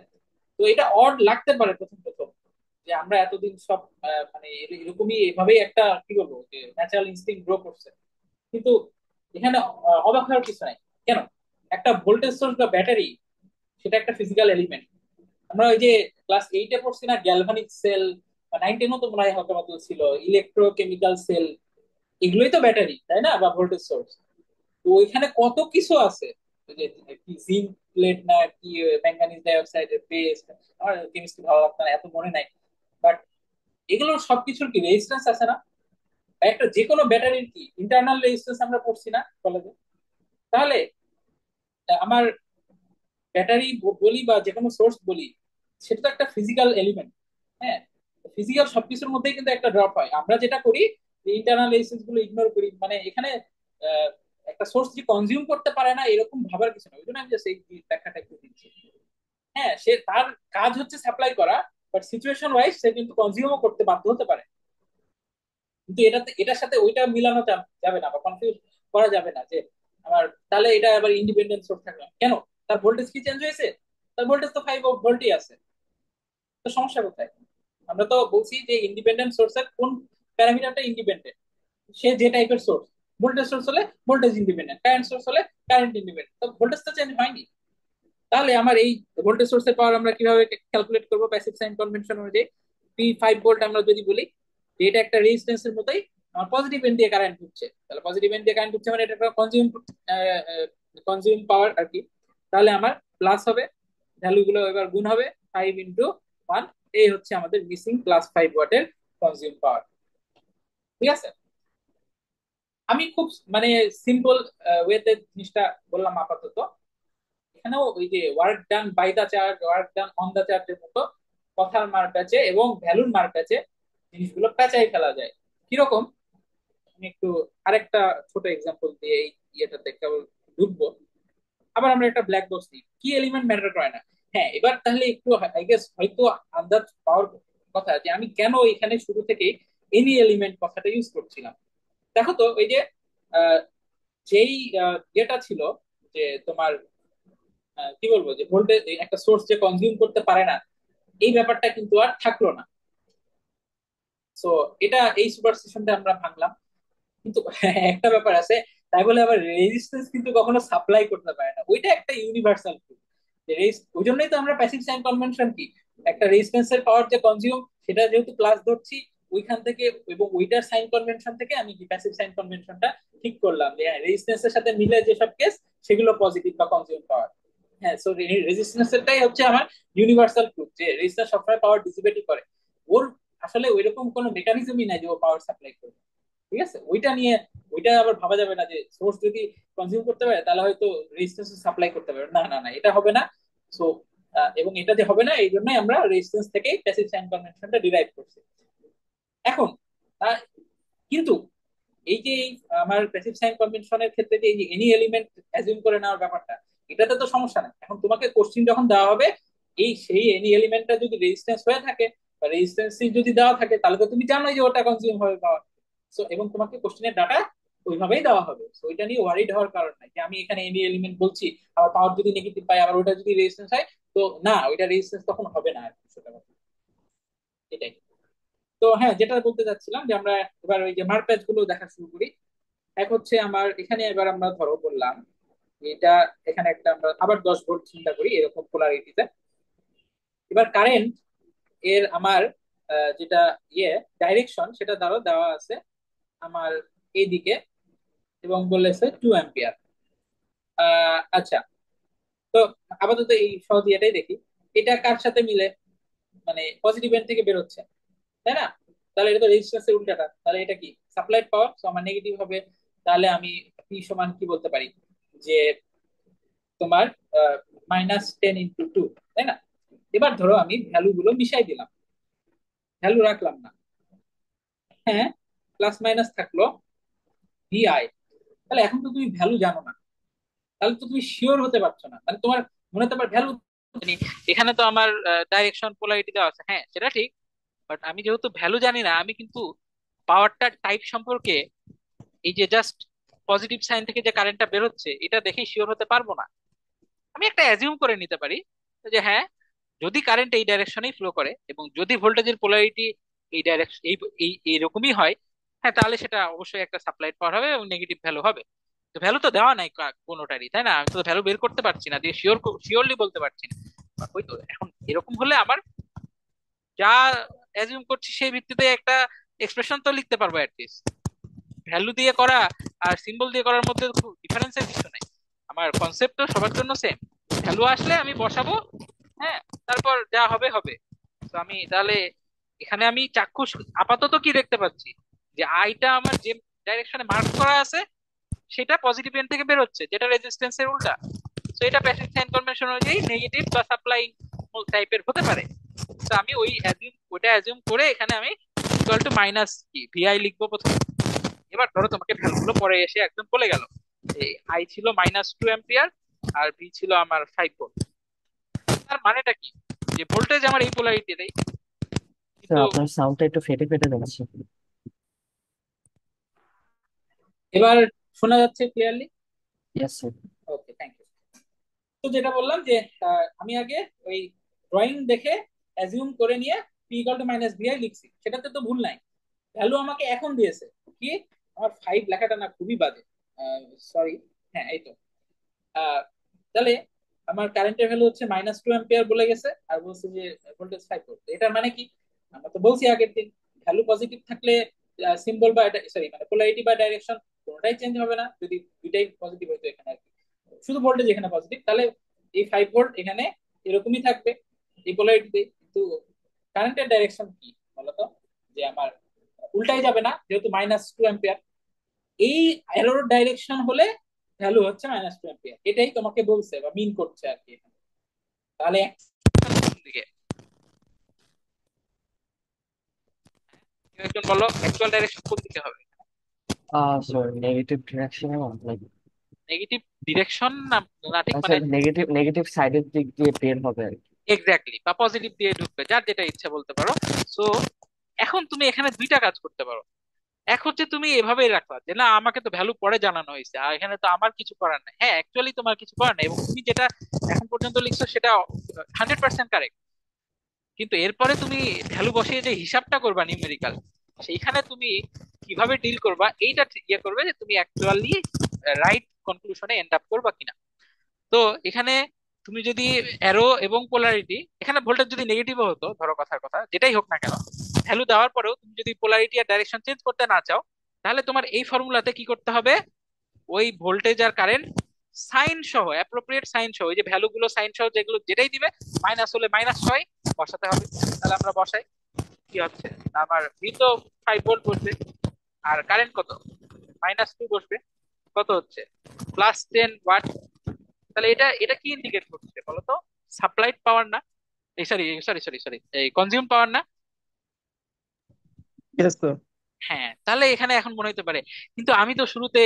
তো এটা অড লাগতে পারে প্রথম প্রথম, যে আমরা এতদিন সব মানে এরকমই এভাবেই একটা কি বলবো যে ন্যাচারাল ইনস্টিংক্ট গ্রো করছে। কিন্তু এখানে অবাক হওয়ার কিছু নাই। কেন? একটা ভোল্টেজ সোর্স বা ব্যাটারি সেটা একটা ফিজিক্যাল এলিমেন্ট। আমরা ওই যে ক্লাস 8-এ পড়ছি না গ্যালভানিক সেল, বা 9-10ও তো মনে হয় হালকা পাতলা ছিল ইলেকট্রোকেমিক্যাল সেল, এগুলোই তো ব্যাটারি তাই না, বা ভোল্টেজ সোর্স। তো ওইখানে কত কিছু আছে, ওই যে কি জিঙ্ক প্লেট না কি, ম্যাঙ্গানিজ ডাইঅক্সাইডের পেস্ট, আমার কেমিস্ট্রি ভালো লাগতো না এত মনে নাই, বাট এগুলোর সবকিছুর কি রেজিস্ট্যান্স আছে না? বা একটা যে কোনো ব্যাটারির কি ইন্টারনাল রেজিস্ট্যান্স আমরা পড়ছি না কলেজে? তাহলে আমার ব্যাটারি বলি বা যে কোনো সোর্স বলি, সেটা তো একটা ফিজিক্যাল এলিমেন্ট। হ্যাঁ, ফিজিক্যাল সবকিছুর মধ্যেই কিন্তু একটা ড্রপ হয়, আমরা যেটা করি যে ইন্টারনাল রেজিস্ট্যান্স গুলো ইগনোর করি, মানে এখানে আহ, একটা সোর্স যে কনজিউম করতে পারে না এরকম ভাবার কিছু না, ওই জন্য আমি জাস্ট এই ব্যাখ্যাটা একটু দিচ্ছি। হ্যাঁ, সে তার কাজ হচ্ছে সাপ্লাই করা, বাট সিচুয়েশন ওয়াইজ সে কিন্তু কনজিউমও করতে বাধ্য হতে পারে। কিন্তু এটাতে এটার সাথে ওইটা মিলানো যাবে না বা কনফিউজ করা যাবে না যে আমার, তাহলে এটা আবার ইন্ডিপেন্ডেন্ট সোর্স থাকবে কেন? তার ভোল্টেজ কি চেঞ্জ হয়েছে? তার ভোল্টেজ তো 5 ভোল্টই আছে, তো সমস্যা কোথায়? আমরা তো বলছি যে ইন্ডিপেন্ডেন্ট সোর্সের কোন প্যারামিটারটা ইন্ডিপেন্ডেন্ট, সে যে টাইপের সোর্স। ভোল্টেজ সোর্স হলে ভোল্টেজ ইন্ডিপেন্ডেন্ট, কারেন্ট সোর্স হলে কারেন্ট ইন্ডিপেন্ডেন্ট, তো ভোল্টেজ তো চেঞ্জ হয়নি। তাহলে আমার এই ভোল্টেজ সোর্সের পাওয়ার আমরা কিভাবে ক্যালকুলেট করবো প্যাসিভ সাইন কনভেনশন অনুযায়ী? P5 ভোল্ট আমরা যদি বলি যে এটা একটা রেজিস্ট্যান্সের মতোই, আমার পজিটিভ এন্ড দিয়ে কারেন্ট ঢুকছে, তাহলে পজিটিভ এন্ড দিয়ে কারেন্ট ঢুকছে মানে এটা একটা কনজিউম কনজিউম পাওয়ার আর কি। তাহলে আমার প্লাস হবে, ভ্যালু গুলো এবার গুণ হবে 5 × 1, এই হচ্ছে আমাদের মিসিং +5 ওয়াটের কনজিউম পাওয়ার। ঠিক আছে? আমি খুব মানে সিম্পল ওয়েতে জিনিসটা বললাম আপাতত। এখানেও ওই যে work done by the charge, work done on the চার্জের মতো কথার মার প্যাচে এবং ভ্যালুর মার প্যাচে জিনিসগুলো প্যাচাই ফেলা যায়। কিরকম? আমি একটু আরেকটা ছোট এক্সাম্পল দিয়ে এই ইয়েটাতে কেবল ঢুকবো। আবার আমরা একটা ব্ল্যাক বক্স নিই, কি এলিমেন্ট ম্যাটার করে না। হ্যাঁ, এবার তাহলে একটু আই গেস হয়তো আন্দাজ পাওয়ার কথা যে আমি কেন এখানে শুরু থেকে এনি এলিমেন্ট কথাটা ইউজ করছিলাম। দেখো তো ওই যে আহ, যেই ইয়েটা ছিল যে তোমার কি বলবো যে ভোল্টেজ একটা সোর্স যে কনজিউম করতে পারে না, এই ব্যাপারটা কিন্তু আর থাকলো না। সো এটা এই সুপারস্টিশনটা আমরা ভাঙলাম। কিন্তু হ্যাঁ, একটা ব্যাপার আছে, তাই বলে আবার রেজিস্ট্যান্স কিন্তু কখনো সাপ্লাই করতে পারে না, ওইটা একটা ইউনিভার্সাল ট্রুথ। ওই জন্যই তো আমরা প্যাসিভ সাইন কনভেনশন কি, একটা রেজিস্ট্যান্সের পাওয়ার যে কনজিউম সেটা যেহেতু প্লাস ধরছি ওইখান থেকে, এবং ওইটার সাইন কনভেনশন থেকে আমি কি প্যাসিভ সাইন কনভেনশনটা ঠিক করলাম যে হ্যাঁ রেজিস্ট্যান্সের সাথে মিলে যেসব কেস সেগুলো পজিটিভ বা কনজিউম পাওয়ার। হ্যাঁ, সো রেজিস্ট্যান্সেরটাই হচ্ছে আমার ইউনিভার্সাল ট্রুথ যে রেজিস্ট্যান্স সবসময় পাওয়ার ডিসিপেটই করে। ওর আসলে ওইরকম কোনো মেকানিজমই নাই যে ও পাওয়ার সাপ্লাই করবে। ঠিক আছে, ওইটা নিয়ে ওইটা আবার ভাবা যাবে না যে সোর্স যদি কনজিউম করতে পারে তাহলে হয়তো রেজিস্ট্যান্স সাপ্লাই করতে পারবে, না না না, এটা হবে না। সো এবং এটা যে হবে না এই জন্যই আমরা রেজিস্ট্যান্স থেকেই প্যাসিভ সাইন কনভেনশনটা ডিরাইভ করছি। এখন আহ, কিন্তু এই আমার প্যাসিভ সাইন কনভেনশনের ক্ষেত্রে যে এই যে এনি এলিমেন্ট অ্যাজিউম করে নেওয়ার ব্যাপারটা, এটাতে তো সমস্যা নাই। এখন তোমাকে কোশ্চিন যখন দেওয়া হবে, এই সেই এনি এলিমেন্টটা যদি রেজিস্ট্যান্স হয়ে থাকে বা রেজিস্ট্যান্স যদি দেওয়া থাকে, তাহলে তো তুমি জানোই যে ওটা কনজিউম হবে পাওয়ার। সো এবং তোমাকে কোশ্চিনের ডাটা ওইভাবেই দেওয়া হবে, সো ওইটা নিয়ে ওয়ারিড হওয়ার কারণ নাই যে আমি এখানে এনি এলিমেন্ট বলছি, আবার পাওয়ার যদি নেগেটিভ পাই আবার ওটা যদি রেজিস্ট্যান্স হয়, তো না, ওইটা রেজিস্ট্যান্স তখন হবে না আর কি, সেটা কথা। এটাই। তো হ্যাঁ, যেটা বলতে চাচ্ছিলাম যে আমরা এবার ওই যে মার্ক গুলো দেখা শুরু করি। এক হচ্ছে আমার এখানে এবার আমরা ধরো বললাম এটা, এখানে একটা আমরা আবার 10 ভোল্ট চিন্তা করি এরকম পোলারিটিতে। এবার কারেন্ট এর আমার যেটা ইয়ে ডাইরেকশন সেটা ধরো দেওয়া আছে আমার এইদিকে, এবং বলেছে 2 অ্যাম্পিয়ার। আচ্ছা, তো আপাতত এই সহজ এটাই দেখি, এটা কার সাথে মিলে, মানে পজিটিভ এন্ড থেকে বেরোচ্ছে, তাই না? তাহলে এটা তো রেজিস্ট্যান্সের উল্টাটা, তাহলে এটা কি সাপ্লাইড পাওয়ার, তো আমার নেগেটিভ হবে। তাহলে আমি পি সমান কি বলতে পারি, যে তোমার -10 × 2, তাই না? এবার ধরো আমি ভ্যালু গুলো মিশাই দিলাম, ভ্যালু রাখলাম না। হ্যাঁ, প্লাস মাইনাস থাকলো VI। তাহলে এখন তো তুমি ভ্যালু জানো না, তাহলে তো তুমি শিওর হতে পারছো না, মানে তোমার মনে তো আবার ভ্যালু এখানে তো আমার ডাইরেকশন পোলারিটি দেওয়া আছে, হ্যাঁ সেটা ঠিক। বাট আমি যেহেতু ভ্যালু জানি না, আমি কিন্তু পাওয়ারটার টাইপ সম্পর্কে এই যে জাস্ট পজিটিভ সাইন থেকে যে কারেন্টটা বেরোচ্ছে এটা দেখেই শিওর হতে পারবো না। আমি একটা অ্যাজিউম করে নিতে পারি যে হ্যাঁ, যদি কারেন্ট এই ডাইরেকশনেই ফ্লো করে এবং যদি ভোল্টেজের পোলারিটি এই ডাইরেকশন এই এইরকমই হয়, হ্যাঁ তাহলে সেটা অবশ্যই একটা সাপ্লাইড পাওয়ার হবে এবং নেগেটিভ ভ্যালু হবে। তো ভ্যালু তো দেওয়া নাই কোনোটারই, তাই না? আমি তো ভ্যালু বের করতে পারছি না, দিয়ে শিওরলি বলতে পারছি না। ওই তো, এখন এরকম হলে আমার যা অ্যাজিউম করছি সেই ভিত্তিতে একটা এক্সপ্রেশন তো লিখতে পারবো অ্যাটলিস্ট। ভ্যালু দিয়ে করা আর সিম্বল দিয়ে করার মধ্যে ডিফারেন্সের কিছু নাই, আমার কনসেপ্ট তো সবার জন্য সেম। ভ্যালু আসলে আমি বসাবো, হ্যাঁ, তারপর যা হবে হবে। তো আমি তাহলে এখানে আমি চাক্ষুষ আপাতত কি দেখতে পাচ্ছি, যে আইটা আমার যে ডাইরেকশনে মার্ক করা আছে সেটা পজিটিভ এন্ড থেকে বেরোচ্ছে, যেটা রেজিস্ট্যান্সের উল্টা। তো এটা প্যাসিভ সাইন কনভেনশন অনুযায়ী নেগেটিভ বা সাপ্লাই টাইপের হতে পারে। তো আমি ওইটা অ্যাজিউম করে এখানে আমি ইকুয়াল টু মাইনাস কি ভিআই লিখবো প্রথমে। এবার ধরো তোমাকে ভ্যালুগুলো পরে এসে একদম বলে গেল, এই আই ছিল -2 অ্যাম্পিয়ার আর ভি ছিল আমার 5 ভোল্ট। তার মানেটা কি, যে ভোল্টেজ আমার এই পোলারিটি দেয়, স্যার কিন্তু আপনার সাউন্ডটা একটু ফেটে ফেটে যাচ্ছে। এবার শোনা যাচ্ছে clearly? Yes sir. Okay, thank you. তো যেটা বললাম যে আমি আগে ওই ড্রয়িং দেখে অ্যাজিউম করে নিয়ে P equal to minus VI লিখছি, সেটাতে তো ভুল নাই। ভ্যালু আমাকে এখন দিয়েছে কি, আমার 5 লেখাটা না খুবই বাজে, সরি। হ্যাঁ, এই তো। আহ, তাহলে আমার কারেন্টের ভ্যালু হচ্ছে -2 অ্যাম্পিয়ার বলে গেছে, আর বলছে যে ভোল্টেজ 5 ভোল্ট। এটার মানে কি, আমরা তো বলছি আগের দিন ভ্যালু পজিটিভ থাকলে সিম্বল বা সরি মানে পোলারিটি বা ডাইরেকশন কোনোটাই চেঞ্জ হবে না, যদি দুইটাই পজিটিভ হইতো এখানে আর কি। শুধু ভোল্টেজ এখানে পজিটিভ, তাহলে এই 5 ভোল্ট এখানে এরকমই থাকবে এই পোলারিটিতে। কিন্তু কারেন্টের ডাইরেকশন কি বলতো, যে আমার উল্টাই যাবে না যেহেতু -2 অ্যাম্পিয়ার। এই এরোর ডাইরেকশন হলে ভ্যালু হচ্ছে -2 অ্যাম্পিয়ার, এটাই তোমাকে বলছে বা মিন করছে আর কি এখানে। তাহলে কোন দিকে, কেউ একজন বলো অ্যাকচুয়াল ডাইরেকশন কোন দিকে হবে? স্যার নেগেটিভ ডিরেকশনে লাইক, নেগেটিভ ডিরেকশন না, না ঠিক আচ্ছা মানে নেগেটিভ নেগেটিভ সাইডের দিক দিয়ে বের হবে আর কি। এক্স্যাক্টলি, বা পজিটিভ দিয়ে ঢুকবে, যার যেটা ইচ্ছা বলতে পারো। সো এখন তুমি এখানে দুইটা কাজ করতে পারো। এক হচ্ছে তুমি এভাবেই রাখবা যে না, আমাকে তো ভ্যালু পরে জানানো হয়েছে আর এখানে তো আমার কিছু করার নাই। হ্যাঁ, অ্যাকচুয়ালি তোমার কিছু করার নাই এবং তুমি যেটা এখন পর্যন্ত লিখছো সেটা 100% কারেক্ট। কিন্তু এরপরে তুমি ভ্যালু বসিয়ে যে হিসাবটা করবা নিউমেরিক্যাল, সেইখানে তুমি কিভাবে ডিল করবা এইটা ইয়ে করবে যে তুমি অ্যাকচুয়ালি রাইট কনক্লুশনে এন্ড আপ করবা কিনা। তো এখানে তুমি যদি অ্যারো এবং পোলারিটি, এখানে ভোল্টেজ যদি নেগেটিভও হতো ধরো, কথার কথা যেটাই হোক না কেন, ভ্যালু দেওয়ার পরেও তুমি যদি পোলারিটি আর ডাইরেকশন চেঞ্জ করতে না চাও, তাহলে তোমার এই ফর্মুলাতে কি করতে হবে, ওই ভোল্টেজ আর কারেন্ট সাইন সহ, অ্যাপ্রোপ্রিয়েট সাইন সহ, ওই যে ভ্যালু গুলো সাইন সহ যেগুলো যেটাই দিবে, মাইনাস হলে -6 বসাতে হবে। তাহলে আমরা বসাই, কি হচ্ছে, আমার ভি তো 5 ভোল্ট বসবে, আর কারেন্ট কত, -2 বসবে, কত হচ্ছে +10 ওয়াট। তাহলে এটা এটা কি ইন্ডিকেট করছে বলো তো? সাপ্লাইড পাওয়ার না, এই সরি সরি সরি সরি, এই কনজিউম পাওয়ার না? Yes, sir. হ্যাঁ, তাহলে এখানে এখন মনে হতে পারে, কিন্তু আমি তো শুরুতে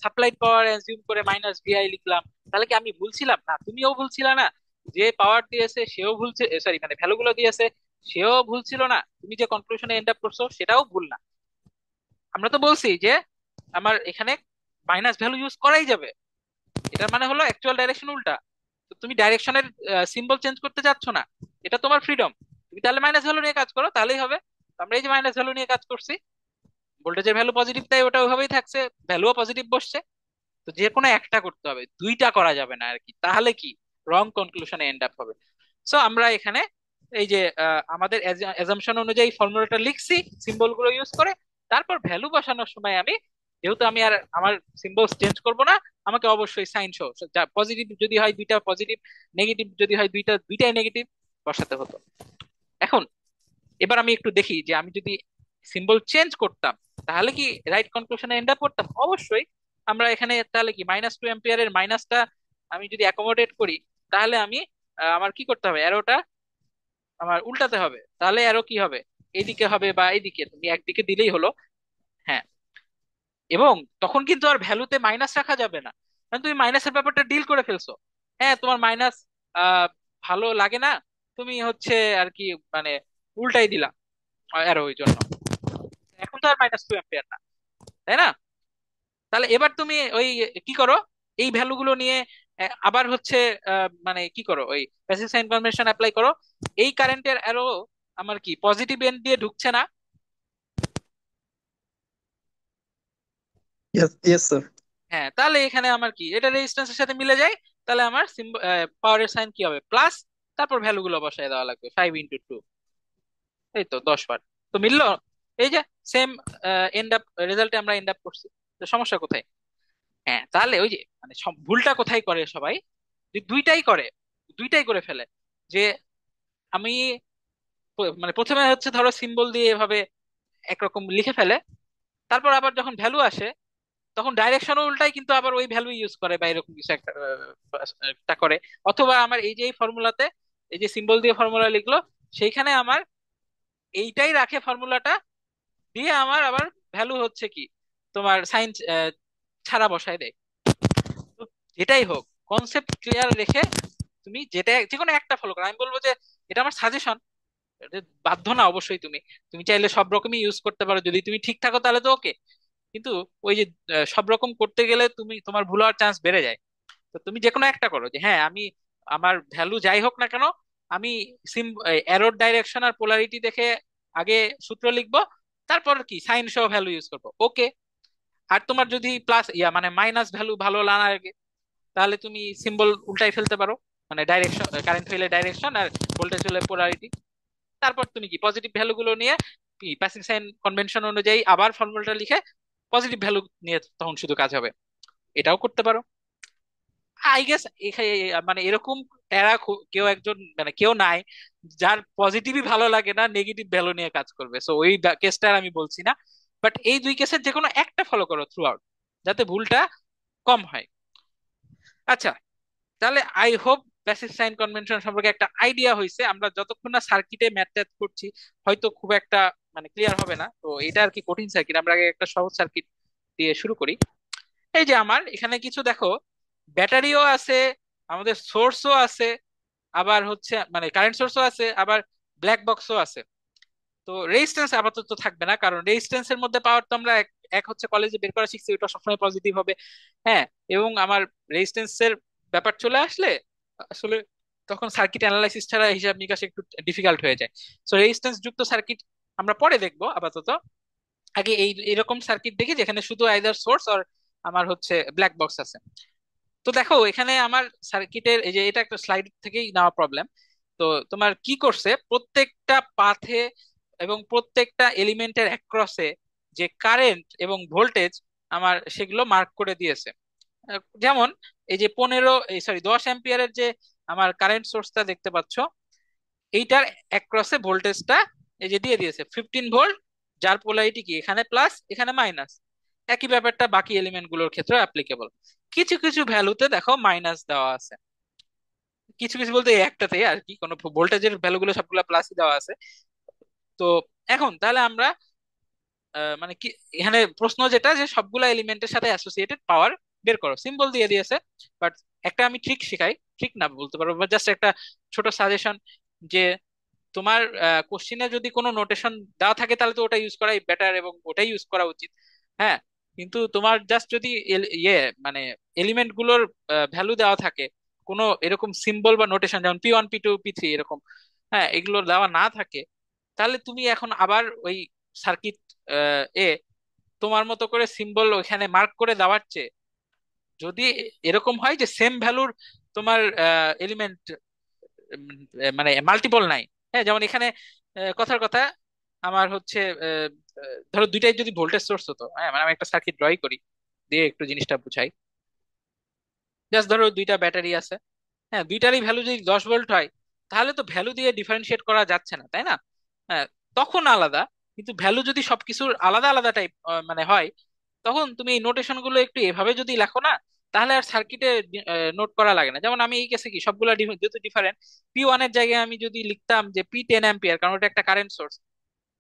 সাপ্লাইড পাওয়ার অ্যাজিউম করে -VI লিখলাম, তাহলে কি আমি ভুলছিলাম? না, তুমিও ভুলছিলা না, যে পাওয়ার দিয়েছে সেও ভুলছে, সরি মানে ভ্যালু গুলো দিয়েছে সেও ভুল ছিল না, তুমি যে কনক্লুশনে এন্ড আপ করছো সেটাও ভুল না। আমরা তো বলছি যে আমার এখানে মাইনাস ভ্যালু ইউজ করাই যাবে, এটার মানে হলো অ্যাকচুয়াল ডাইরেকশন উল্টা। তো তুমি ডাইরেকশনের সিম্বল চেঞ্জ করতে চাচ্ছ না, এটা তোমার ফ্রিডম, তুমি তাহলে মাইনাস ভ্যালু নিয়ে কাজ করো, তাহলেই হবে। তো আমরা এই যে মাইনাস ভ্যালু নিয়ে কাজ করছি, ভোল্টেজের ভ্যালু পজিটিভ তাই ওটা ওইভাবেই থাকছে, ভ্যালুও পজিটিভ বসছে। তো যে কোনো একটা করতে হবে, দুইটা করা যাবে না আর কি, তাহলে কি রং কনক্লুশনে এন্ড আপ হবে। সো আমরা এখানে এই যে আমাদের অ্যাজাম্পশন অনুযায়ী ফর্মুলাটা লিখছি সিম্বল গুলো ইউজ করে, তারপর ভ্যালু বসানোর সময় আমি, যেহেতু আমি আর আমার সিম্বল চেঞ্জ করব না, আমাকে অবশ্যই সাইন সহ, যা পজিটিভ যদি হয় দুইটা পজিটিভ, নেগেটিভ যদি হয় দুইটা, দুইটাই নেগেটিভ বসাতে হতো। এখন এবার আমি একটু দেখি যে আমি যদি সিম্বল চেঞ্জ করতাম তাহলে কি রাইট কনক্লুশনে এন্ড আপ করতাম। অবশ্যই আমরা এখানে তাহলে কি -2 এম্পিয়ারের মাইনাসটা আমি যদি অ্যাকোমোডেট করি, তাহলে আমি আমার কি করতে হবে, অ্যারোটা আমার উল্টাতে হবে, তাহলে অ্যারো কি হবে, এইদিকে হবে বা এইদিকে, তুমি একদিকে দিলেই হলো। হ্যাঁ, এবং তখন কিন্তু আর ভ্যালুতে মাইনাস রাখা যাবে না, কারণ তুমি মাইনাসের ব্যাপারটা ডিল করে ফেলছো। হ্যাঁ, তোমার মাইনাস ভালো লাগে না, তুমি হচ্ছে আর কি মানে উল্টাই দিলা অ্যারো, ওই জন্য এখন তো আর -2 এম্পিয়ার না, তাই না? তাহলে এবার তুমি ওই কি করো, এই ভ্যালু গুলো নিয়ে আবার হচ্ছে মানে কি করো, ওই প্যাসিভ সাইন কনভেনশন অ্যাপ্লাই করো। এই কারেন্টের অ্যারো আমার কি পজিটিভ এন্ড দিয়ে ঢুকছে না? Yes, yes, sir. হ্যাঁ, তাহলে এখানে আমার কি এটা রেজিস্ট্যান্সের সাথে মিলে যায়, তাহলে আমার পাওয়ারের সাইন কি হবে, প্লাস, তারপর ভ্যালু গুলো বসায় দেওয়া লাগবে, 5 × 2, এই তো 10 বার। তো মিললো, এই যে সেম এন্ড আপ রেজাল্টে আমরা এন্ড আপ করছি। তো সমস্যা কোথায়? হ্যাঁ, তাহলে ওই যে মানে ভুলটা কোথায় করে সবাই, যে দুইটাই করে, দুইটাই করে ফেলে। যে আমি মানে প্রথমে হচ্ছে ধরো সিম্বল দিয়ে এভাবে একরকম লিখে ফেলে, তারপর আবার যখন ভ্যালু আসে তখন ডাইরেকশনও উল্টাই, কিন্তু আবার ওই ভ্যালু ইউজ করে বা এরকম কিছু একটা একটা করে। অথবা আমার এই যে এই ফর্মুলাতে এই যে সিম্বল দিয়ে ফর্মুলা লিখলো, সেইখানে আমার এইটাই রাখে ফর্মুলাটা, দিয়ে আমার আবার ভ্যালু হচ্ছে কি তোমার সাইন ছাড়া বসায় দেয়। তো যেটাই হোক, কনসেপ্ট ক্লিয়ার রেখে তুমি যেটা যে কোনো একটা ফলো করো, আমি বলবো যে এটা আমার সাজেশন, বাধ্য না অবশ্যই, তুমি তুমি চাইলে সব রকমই ইউজ করতে পারো, যদি তুমি ঠিক থাকো তাহলে তো ওকে। কিন্তু ওই যে সব রকম করতে গেলে তুমি তোমার ভুল হওয়ার চান্স বেড়ে যায়। তো তুমি যে কোনো একটা করো, যে হ্যাঁ আমি আমার ভ্যালু যাই হোক না কেন, আমি সিম অ্যারোর ডাইরেকশন আর পোলারিটি দেখে আগে সূত্র লিখবো, তারপর কি সাইন সহ ভ্যালু ইউজ করবো, ওকে। আর তোমার যদি প্লাস মানে মাইনাস ভ্যালু ভালো না লাগে, তাহলে তুমি সিম্বল উল্টাই ফেলতে পারো, মানে ডাইরেকশন, কারেন্ট হইলে ডাইরেকশন আর ভোল্টেজ হলে পোলারিটি। তারপর তুমি কি পজিটিভ ভ্যালু গুলো নিয়ে প্যাসিভ সাইন কনভেনশন অনুযায়ী আবার ফর্মুলাটা লিখে পজিটিভ ভ্যালু নিয়ে তখন শুধু কাজ হবে, এটাও করতে পারো। আই গেস মানে এরকম এরা কেউ একজন মানে কেউ নাই যার পজিটিভই ভালো লাগে না, নেগেটিভ ভ্যালু নিয়ে কাজ করবে, সো ওই কেসটা আমি বলছি না। বাট এই দুই কেসের যে কোনো একটা ফলো করো থ্রু আউট, যাতে ভুলটা কম হয়। আচ্ছা, তাহলে I hope passive sign convention সম্পর্কে একটা আইডিয়া হয়েছে। আমরা যতক্ষণ না সার্কিটে ম্যাথ ট্যাথ করছি হয়তো খুব একটা মানে ক্লিয়ার হবে না, তো এটা আর কি কঠিন সার্কিট, আমরা আগে একটা সহজ সার্কিট দিয়ে শুরু করি। এই যে আমার এখানে কিছু দেখো, ব্যাটারিও আছে, আমাদের সোর্সও আছে, আবার হচ্ছে মানে কারেন্ট সোর্সও আছে, আবার ব্ল্যাক বক্সও আছে। তো রেজিস্ট্যান্স আপাতত থাকবে না, কারণ রেজিস্ট্যান্সের মধ্যে পাওয়ার তো আমরা এক এক হচ্ছে কলেজে বের করা শিখছি, ওটা সবসময় পজিটিভ হবে। হ্যাঁ, এবং আমার রেজিস্ট্যান্সের ব্যাপার চলে আসলে আসলে তখন সার্কিট অ্যানালাইসিস ছাড়া হিসাব নিকাশ একটু ডিফিকাল্ট হয়ে যায়। সো রেজিস্ট্যান্স যুক্ত সার্কিট আমরা পরে দেখবো, আপাতত আগে এই এরকম সার্কিট দেখি যেখানে শুধু আইদার সোর্স আর আমার হচ্ছে ব্ল্যাক বক্স আছে। তো দেখো এখানে আমার সার্কিটের এই যে এটা একটা স্লাইড থেকেই নেওয়া প্রবলেম। তো তোমার কি করছে, প্রত্যেকটা পাথে এবং প্রত্যেকটা এলিমেন্টের অ্যাক্রসে যে কারেন্ট এবং ভোল্টেজ আমার সেগুলো মার্ক করে দিয়েছে। যেমন এই যে 15 সরি 10 এম্পিয়ারের যে আমার কারেন্ট সোর্সটা দেখতে পাচ্ছ, এইটার অ্যাক্রসে ভোল্টেজটা এই যে দিয়ে দিয়েছে 15 ভোল্ট, যার পোলারিটি কি এখানে প্লাস এখানে মাইনাস। একই ব্যাপারটা বাকি এলিমেন্ট গুলোর ক্ষেত্রে অ্যাপ্লিকেবল। কিছু কিছু ভ্যালুতে দেখো মাইনাস দেওয়া আছে, কিছু কিছু বলতে এই একটাতে আর কি, কোনো ভোল্টেজের ভ্যালুগুলো সবগুলো প্লাসই দেওয়া আছে। তো এখন তাহলে আমরা মানে কি এখানে প্রশ্ন যেটা যে সবগুলা এলিমেন্টের সাথে অ্যাসোসিয়েটেড পাওয়ার বের করো, সিম্বল দিয়ে দিয়েছে। বাট একটা আমি ট্রিক শিখাই, ট্রিক না বলতে পারবো, জাস্ট একটা ছোট সাজেশন, যে তোমার কোশ্চিনে যদি কোনো নোটেশন দেওয়া থাকে তাহলে তো ওটা ইউজ করাই বেটার এবং ওটাই ইউজ করা উচিত। হ্যাঁ, কিন্তু তোমার জাস্ট যদি ইয়ে মানে এলিমেন্ট গুলোর ভ্যালু দেওয়া থাকে, কোনো এরকম সিম্বল বা নোটেশন যেমন P1 P2 P3 এরকম, হ্যাঁ এগুলো দেওয়া না থাকে, তাহলে তুমি এখন আবার ওই সার্কিট এ তোমার মতো করে সিম্বল ওখানে মার্ক করে দেওয়ার চেয়ে, যদি এরকম হয় যে সেম ভ্যালুর তোমার এলিমেন্ট মানে মাল্টিপল নাই, হ্যাঁ যেমন এখানে কথার কথা আমার হচ্ছে আহ, ধরো দুইটাই যদি ভোল্টেজ সোর্স হতো, হ্যাঁ মানে আমি একটা সার্কিট ড্রই করি দিয়ে একটু জিনিসটা বুঝাই। জাস্ট ধরো দুইটা ব্যাটারি আছে, হ্যাঁ দুইটারই ভ্যালু যদি 10 ভোল্ট হয়, তাহলে তো ভ্যালু দিয়ে ডিফারেন্সিয়েট করা যাচ্ছে না, তাই না? হ্যাঁ, তখন আলাদা। কিন্তু ভ্যালু যদি সবকিছুর আলাদা আলাদা টাইপ মানে হয়, তখন তুমি এই নোটেশন গুলো একটু এভাবে যদি লেখো না, তাহলে আর সার্কিটে নোট করা লাগে না। যেমন আমি এই কেসে কি সবগুলা যেহেতু ডিফারেন্ট, P1 এর জায়গায় আমি যদি লিখতাম যে P10 অ্যাম্পিয়ার, কারণ ওটা একটা কারেন্ট সোর্স,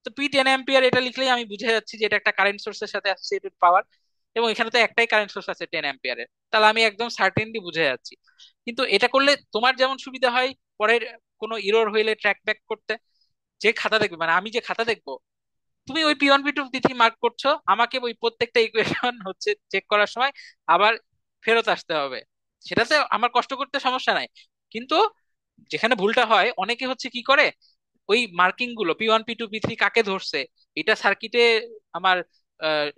তো P10 অ্যাম্পিয়ার এটা লিখলেই আমি বুঝে যাচ্ছি যে এটা একটা কারেন্ট সোর্সের সাথে অ্যাসোসিয়েটেড পাওয়ার, এবং এখানে তো একটাই কারেন্ট সোর্স আছে 10 অ্যাম্পিয়ারের, তাহলে আমি একদম সার্টেনলি বুঝে যাচ্ছি। কিন্তু এটা করলে তোমার যেমন সুবিধা হয় পরের কোনো ইরর হইলে ট্র্যাক ব্যাক করতে, যে খাতা দেখবে মানে আমি যে খাতা দেখবো, তুমি ওই P1 P2 P3 মার্ক করছো, আমাকে ওই প্রত্যেকটা ইকুয়েশন হচ্ছে চেক করার সময় আবার ফেরত আসতে হবে, সেটাতে আমার কষ্ট করতে সমস্যা নাই। কিন্তু যেখানে ভুলটা হয় অনেকে হচ্ছে কি করে, ওই মার্কিং গুলো P1 P2 P3 কাকে ধরছে এটা সার্কিটে আমার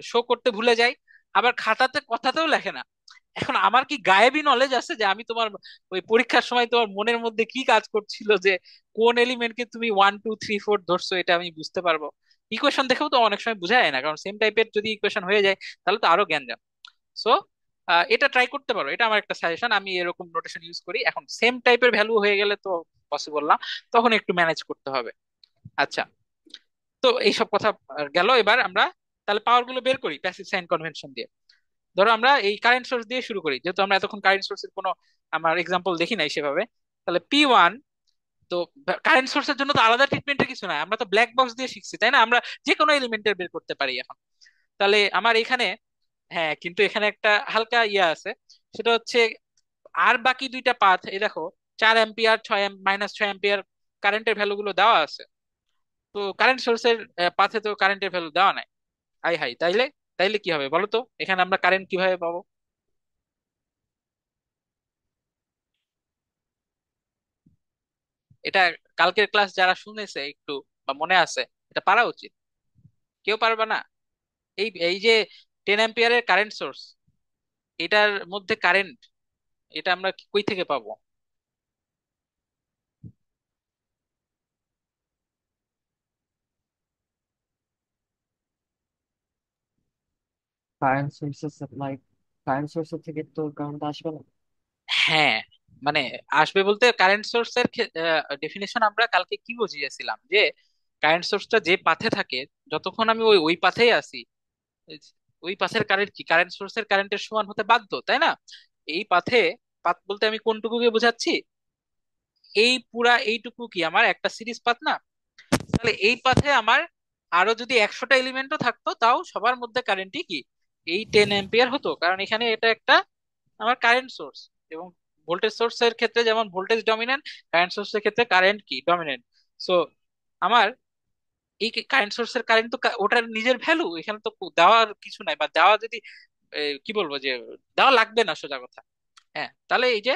শো করতে ভুলে যায়, আবার খাতাতে কথাতেও লেখে না। এখন আমার কি গায়েবী নলেজ আছে যে আমি তোমার ওই পরীক্ষার সময় তোমার মনের মধ্যে কি কাজ করছিল যে কোন এলিমেন্টকে তুমি 1 2 3 4 ধরছো এটা আমি বুঝতে পারবো? ইকুয়েশন দেখেও তো অনেক সময় বোঝা যায় না, কারণ সেম টাইপের যদি ইকুয়েশন হয়ে যায় তাহলে তো আরো গ্যাঞ্জাম। সো এটা ট্রাই করতে পারো, এটা আমার একটা সাজেশন, আমি এরকম নোটেশন ইউজ করি। এখন সেম টাইপের ভ্যালু হয়ে গেলে তো পসিবল না, তখন একটু ম্যানেজ করতে হবে। আচ্ছা, তো এইসব কথা গেল, এবার আমরা তাহলে পাওয়ার গুলো বের করি প্যাসিভ সাইন কনভেনশন দিয়ে। ধরো আমরা এই কারেন্ট সোর্স দিয়ে শুরু করি, যেহেতু আমরা এতক্ষণ কারেন্ট সোর্সের কোনো আমার এক্সাম্পল দেখি নাই সেভাবে। তাহলে P1, তো কারেন্ট সোর্সের জন্য তো আলাদা ট্রিটমেন্টের কিছু নাই, আমরা তো ব্ল্যাক বক্স দিয়ে শিখছি তাই না, আমরা যে কোনো এলিমেন্টের বের করতে পারি এখন। তাহলে আমার এখানে, হ্যাঁ কিন্তু এখানে একটা হালকা ইয়ে আছে, সেটা হচ্ছে আর বাকি দুইটা পাথ এই দেখো, 4 অ্যাম্পিয়ার -6 অ্যাম্পিয়ার কারেন্টের ভ্যালু গুলো দেওয়া আছে, তো কারেন্ট সোর্সের পাথে তো কারেন্টের ভ্যালু দেওয়া নাই। আই হাই, তাইলে তাইলে কি হবে বলো তো, এখানে আমরা কারেন্ট কিভাবে পাবো? এটা কালকের ক্লাস যারা শুনেছে একটু বা মনে আছে, এটা পারা উচিত। কেউ পারবে না? এই এই যে 10 অ্যাম্পিয়ারের কারেন্ট সোর্স, এটার মধ্যে কারেন্ট, এটা আমরা কই থেকে পাবো? কারেন্ট সোর্সেস লাইক কারেন্ট সোর্সের থেকে তো কারেন্ট আসবে না। হ্যাঁ, মানে আসবে বলতে কারেন্ট সোর্সের ডেফিনেশন আমরা কালকে কি বুঝিয়েছিলাম, যে কারেন্ট সোর্সটা যে পাথে থাকে, যতক্ষণ আমি ওই ওই পাথেই আছি, ওই পাথের কারেন্ট কি কারেন্ট সোর্সের কারেন্টের সমান হতে বাধ্য, তাই না? এই পাথে, পাথ বলতে আমি কোনটুকুকে বোঝাচ্ছি, এই পুরা এইটুকু কি আমার একটা সিরিজ পাথ না? তাহলে এই পাথে আমার আরো যদি 100টা এলিমেন্টও থাকতো, তাও সবার মধ্যে কারেন্টই কি এই 10 অ্যাম্পিয়ার হতো, কারণ এখানে এটা একটা আমার কারেন্ট সোর্স। এবং ভোল্টেজ সোর্সের ক্ষেত্রে যেমন ভোল্টেজ ডমিনেন্ট, কারেন্ট সোর্সের ক্ষেত্রে কারেন্ট কি ডমিনেন্ট। সো আমার এই কারেন্ট সোর্সের কারেন্ট তো ওটার নিজের ভ্যালু, এখানে তো দেওয়ার কিছু নাই, বা দেওয়া যদি কি বলবো যে দেওয়া লাগবে না সোজা কথা। হ্যাঁ, তাহলে এই যে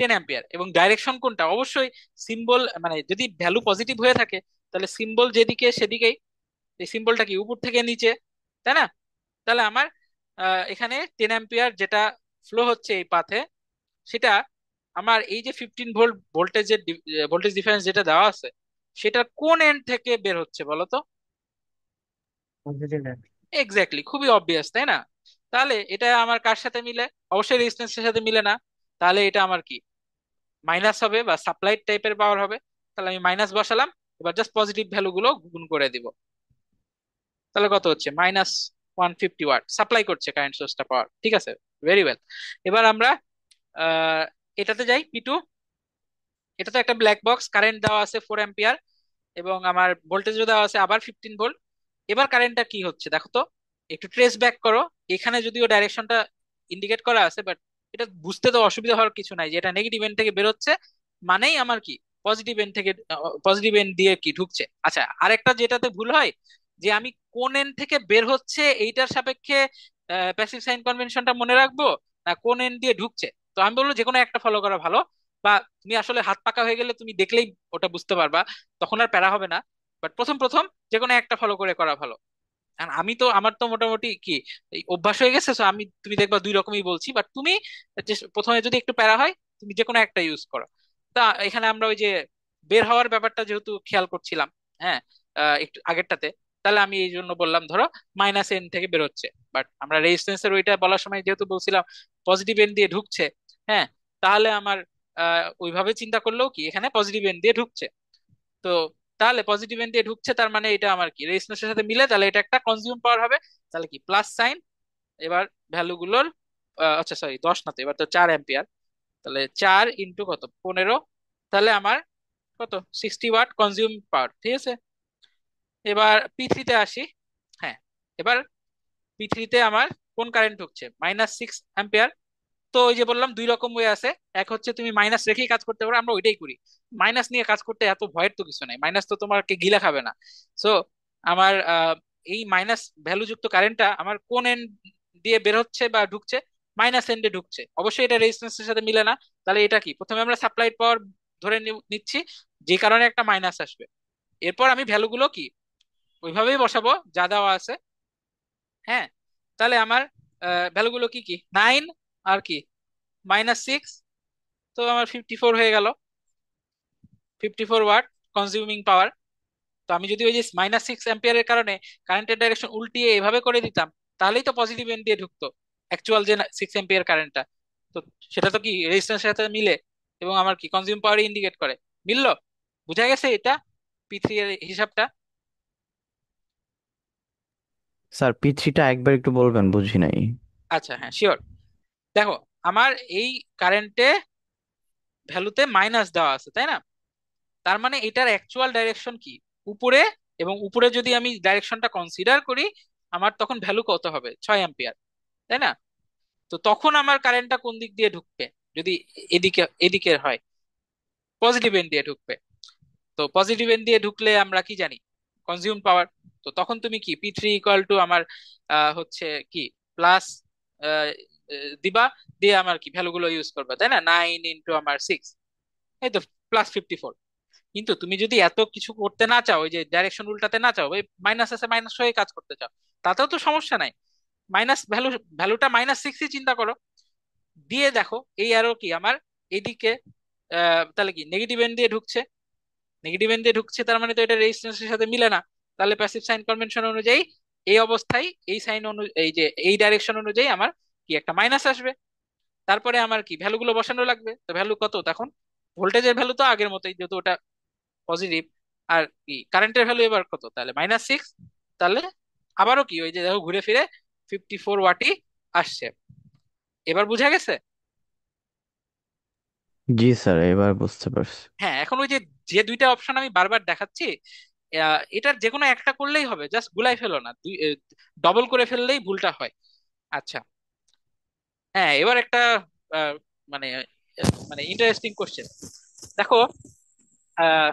10 অ্যাম্পিয়ার, এবং ডাইরেকশন কোনটা, অবশ্যই সিম্বল মানে যদি ভ্যালু পজিটিভ হয়ে থাকে, তাহলে সিম্বল যেদিকে সেদিকেই, এই সিম্বলটা কি উপর থেকে নিচে, তাই না? তাহলে আমার এখানে 10 অ্যাম্পিয়ার যেটা ফ্লো হচ্ছে এই পাথে, সেটা আমার এই যে 15 ভোল্ট ভোল্টেজের ভোল্টেজ ডিফারেন্স যেটা দেওয়া আছে, সেটা কোন এন্ড থেকে বের হচ্ছে বলো তো? Positive end. এক্স্যাক্টলি, খুবই অবভিয়াস তাই না? তাহলে এটা আমার কার সাথে মিলে? অবশ্যই রেজিস্ট্যান্সের সাথে মিলে না, তাহলে এটা আমার কি মাইনাস হবে বা সাপ্লাইড টাইপের পাওয়ার হবে। তাহলে আমি মাইনাস বসালাম, এবার জাস্ট পজিটিভ ভ্যালু গুলো গুণ করে দিব, তাহলে কত হচ্ছে -150 ওয়াট সাপ্লাই করছে কারেন্ট সোর্সটা পাওয়ার। ঠিক আছে, ভেরি ওয়েল। এবার আমরা আহ এটাতে যাই, P2। এটা তো একটা ব্ল্যাক বক্স, কারেন্ট দেওয়া আছে 4 অ্যাম্পিয়ার এবং আমার ভোল্টেজও দেওয়া আছে আবার 15 ভোল্ট। এবার কারেন্টটা কি হচ্ছে দেখো তো, একটু ট্রেস ব্যাক করো। এখানে যদিও ডাইরেকশনটা ইন্ডিকেট করা আছে, বাট এটা বুঝতে তো অসুবিধা হওয়ার কিছু নাই যে এটা নেগেটিভ এন্ড থেকে বেরোচ্ছে, মানেই আমার কি পজিটিভ এন্ড থেকে, পজিটিভ এন্ড দিয়ে কি ঢুকছে। আচ্ছা, আরেকটা যেটাতে ভুল হয় যে আমি কোন এন্ড থেকে বের হচ্ছে এইটার সাপেক্ষে প্যাসিভ সাইন কনভেনশনটা মনে রাখবো না কোন এন্ড দিয়ে ঢুকছে। তো আমি বলবো যে কোনো একটা ফলো করা ভালো, বা তুমি আসলে হাত পাকা হয়ে গেলে তুমি দেখলেই ওটা বুঝতে পারবা, তখন আর প্যারা হবে না। বাট প্রথম প্রথম যে কোনো একটা ফলো করে করা ভালো। আর আমি তো, আমার তো মোটামুটি কি এই অভ্যাস হয়ে গেছে, তো আমি তুমি দেখবা দুই রকমই বলছি, বাট তুমি প্রথমে যদি একটু প্যারা হয় তুমি যে কোনো একটা ইউজ করো। তা এখানে আমরা ওই যে বের হওয়ার ব্যাপারটা যেহেতু খেয়াল করছিলাম, হ্যাঁ, একটু আগেরটাতে, তাহলে আমি এই জন্য বললাম ধরো -N থেকে বেরোচ্ছে। বাট আমরা রেজিস্ট্যান্সের ওইটা বলার সময় যেহেতু বলছিলাম পজিটিভ এন্ড দিয়ে ঢুকছে, হ্যাঁ, তাহলে আমার ওইভাবে চিন্তা করলেও কি এখানে পজিটিভ এন্ড দিয়ে ঢুকছে। তো তাহলে পজিটিভ এন্ড দিয়ে ঢুকছে, তার মানে এটা আমার কি রেজিস্ট্যান্সের সাথে মিলে, তাহলে এটা একটা কনজিউম পাওয়ার হবে। তাহলে কি প্লাস সাইন, এবার ভ্যালুগুলোর, আচ্ছা সরি 10 না, তো এবার তো 4 অ্যাম্পিয়ার, তাহলে 4 × কত 15, তাহলে আমার কত 60 ওয়াট কনজিউম পাওয়ার। ঠিক আছে, এবার P3 তে আসি। হ্যাঁ, এবার P3 তে আমার কোন কারেন্ট ঢুকছে -6 অ্যাম্পিয়ার। তো ওই যে বললাম দুই রকম ওয়ে আছে, এক হচ্ছে তুমি মাইনাস রেখেই কাজ করতে পারো, আমরা ওইটাই করি। মাইনাস নিয়ে কাজ করতে এত ভয়ের তো কিছু নাই, মাইনাস তো তোমাকে গিলা খাবে না। সো আমার এই মাইনাস ভ্যালু যুক্ত কারেন্টটা আমার কোন এন্ড দিয়ে বের হচ্ছে বা ঢুকছে, মাইনাস এন্ডে ঢুকছে। অবশ্যই এটা রেজিস্ট্যান্সের সাথে মিলে না, তাহলে এটা কি প্রথমে আমরা সাপ্লাইড পাওয়ার ধরে নিচ্ছি, যে কারণে একটা মাইনাস আসবে। এরপর আমি ভ্যালুগুলো কি ওইভাবেই বসাবো যা দেওয়া আছে। হ্যাঁ, তাহলে আমার ভ্যালুগুলো কি কি 9 আর কি -6, তো আমার 54 হয়ে গেল, 54 ওয়াট কনজিউমিং পাওয়ার। তো আমি যদি ওই যে -6 অ্যাম্পিয়ারের কারণে কারেন্টের ডাইরেকশন উল্টিয়ে এভাবে করে দিতাম, তাহলেই তো পজিটিভ এন্ড দিয়ে ঢুকতো অ্যাকচুয়াল যে 6 অ্যাম্পিয়ার কারেন্টটা। তো সেটা তো কি রেজিস্ট্যান্সের সাথে মিলে এবং আমার কি কনজিউম পাওয়ার ইন্ডিকেট করে। মিললো? বুঝা গেছে এটা P3 এর হিসাবটা? স্যার P3টা একবার একটু বলবেন, বুঝি নাই। আচ্ছা, হ্যাঁ শিওর। দেখো, আমার এই কারেন্টে ভ্যালুতে মাইনাস দেওয়া আছে, তাই না? তার মানে এটার অ্যাকচুয়াল ডাইরেকশন কি উপরে, এবং উপরে যদি আমি ডাইরেকশনটা কনসিডার করি, আমার তখন ভ্যালু কত হবে 6 অ্যাম্পিয়ার, তাই না? তো তখন আমার কারেন্টটা কোন দিক দিয়ে ঢুকবে, যদি এদিকে এদিকে হয় পজিটিভ এন্ড দিয়ে ঢুকবে। তো পজিটিভ এন্ড দিয়ে ঢুকলে আমরা কি জানি কনজিউম পাওয়ার। তো তখন তুমি কি P3 ইকুয়াল টু আমার হচ্ছে কি প্লাস দিবা, দিয়ে আমার কি ভ্যালুগুলো ইউজ করবে, তাই না? 9 × আমার 6, এই তো +54। কিন্তু তুমি যদি এত কিছু করতে না চাও, ওই যে ডাইরেকশন উল্টাতে না চাও, ওই মাইনাস আছে মাইনাস হয়ে কাজ করতে চাও, তাতেও তো সমস্যা নাই। মাইনাস ভ্যালুটা -6ই চিন্তা করো, দিয়ে দেখো এই আরো কি আমার এইদিকে তাহলে কি নেগেটিভ এন্ড দিয়ে ঢুকছে। নেগেটিভ এন্ড দিয়ে ঢুকছে, তার মানে তো এটা রেজিস্ট্যান্সের সাথে মিলে না। তাহলে প্যাসিভ সাইন কনভেনশন অনুযায়ী এই অবস্থায় এই সাইন এই যে এই ডাইরেকশন অনুযায়ী আমার কি একটা মাইনাস আসবে। তারপরে আমার কি ভ্যালুগুলো বসানো লাগবে। তো ভ্যালু কত তখন, ভোল্টেজের ভ্যালু তো আগের মতোই যেহেতু ওটা পজিটিভ, আর কি কারেন্টের ভ্যালু এবার কত তাহলে -6। তাহলে আবারও কি ওই যে দেখো ঘুরে ফিরে 54 ওয়াটই আসছে। এবার বুঝা গেছে? জি স্যার, এবার বুঝতে পারছি। হ্যাঁ, এখন ওই যে যে দুইটা অপশন আমি বারবার দেখাচ্ছি, এটার যে কোনো একটা করলেই হবে, জাস্ট গুলাই ফেলো না, ডবল করে ফেললেই ভুলটা হয়। আচ্ছা, হ্যাঁ, এবার একটা আহ, মানে মানে ইন্টারেস্টিং কোশ্চেন দেখো। আহ,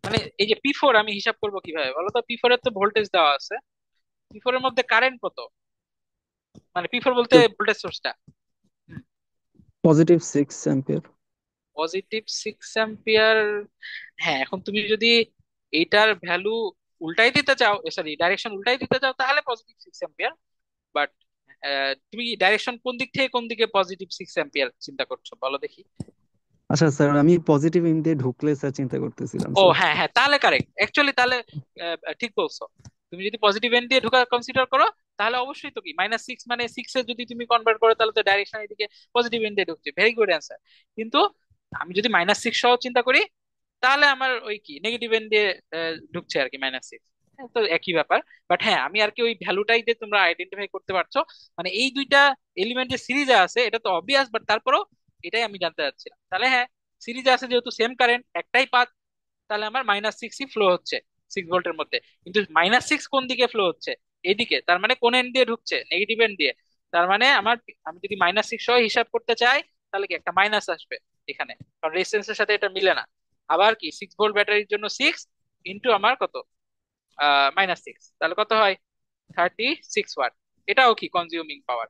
মানে এই যে P4 আমি হিসাব করব কিভাবে বলো তো? P4 এর তো ভোল্টেজ দেওয়া আছে, P4 এর মধ্যে কারেন্ট কত, মানে P4 বলতে তো ভোল্টেজ সোর্সটা +6 অ্যাম্পিয়ার। +6 অ্যাম্পিয়ার। হ্যাঁ, এখন তুমি যদি এইটার ভ্যালু উল্টাই দিতে চাও, সরি ডাইরেকশন উল্টাই দিতে চাও, তাহলে +6 অ্যাম্পিয়ার। বাট তুমি ডাইরেকশন কোন দিক থেকে কোন দিকে +6 অ্যাম্পিয়ার চিন্তা করছো বলো দেখি? আচ্ছা স্যার, আমি পজিটিভ এন্ড দিয়ে ঢুকলে স্যার চিন্তা করতেছিলাম ও স্যার। হ্যাঁ হ্যাঁ, তাহলে কারেক্ট অ্যাকচুয়ালি, তাহলে ঠিক বলছো। তুমি যদি পজিটিভ এন্ড দিয়ে ঢোকা কনসিডার করো, তাহলে অবশ্যই তো কি -6 মানে 6 এ যদি তুমি কনভার্ট করো, তাহলে তো ডাইরেকশন এদিকে পজিটিভ এন্ড দিয়ে ঢুকছে, ভেরি গুড অ্যান্সার। কিন্তু আমি যদি -6 সহ চিন্তা করি, তাহলে আমার ওই কি নেগেটিভ এন্ড দিয়ে ঢুকছে আর কি -6। তো একই ব্যাপার। বাট হ্যাঁ, আমি আর কি ওই ভ্যালুটাই যে তোমরা আইডেন্টিফাই করতে পারছো, মানে এই দুইটা এলিমেন্টের সিরিজে আছে এটা তো অবভিয়াস, বাট তারপরেও এটাই আমি জানতে চাচ্ছিলাম। তাহলে হ্যাঁ, সিরিজে আছে যেহেতু সেম কারেন্ট একটাই পাথ, তাহলে আমার -6ই ফ্লো হচ্ছে 6 ভোল্টের মধ্যে। কিন্তু -6 কোন দিকে ফ্লো হচ্ছে? এদিকে, তার মানে কোন এন্ড দিয়ে ঢুকছে? নেগেটিভ এন্ড দিয়ে। তার মানে আমার, আমি যদি -6 সহ হিসাব করতে চাই তাহলে কি একটা মাইনাস আসবে এখানে, কারণ রেজিস্ট্যান্সের সাথে এটা মিলে না। আবার কি 6 ভোল্ট ব্যাটারির জন্য 6 ইন্টু আমার কত, -6, তাহলে কত হয়? 36 ওয়াট। এটাও কি কনজিউমিং পাওয়ার।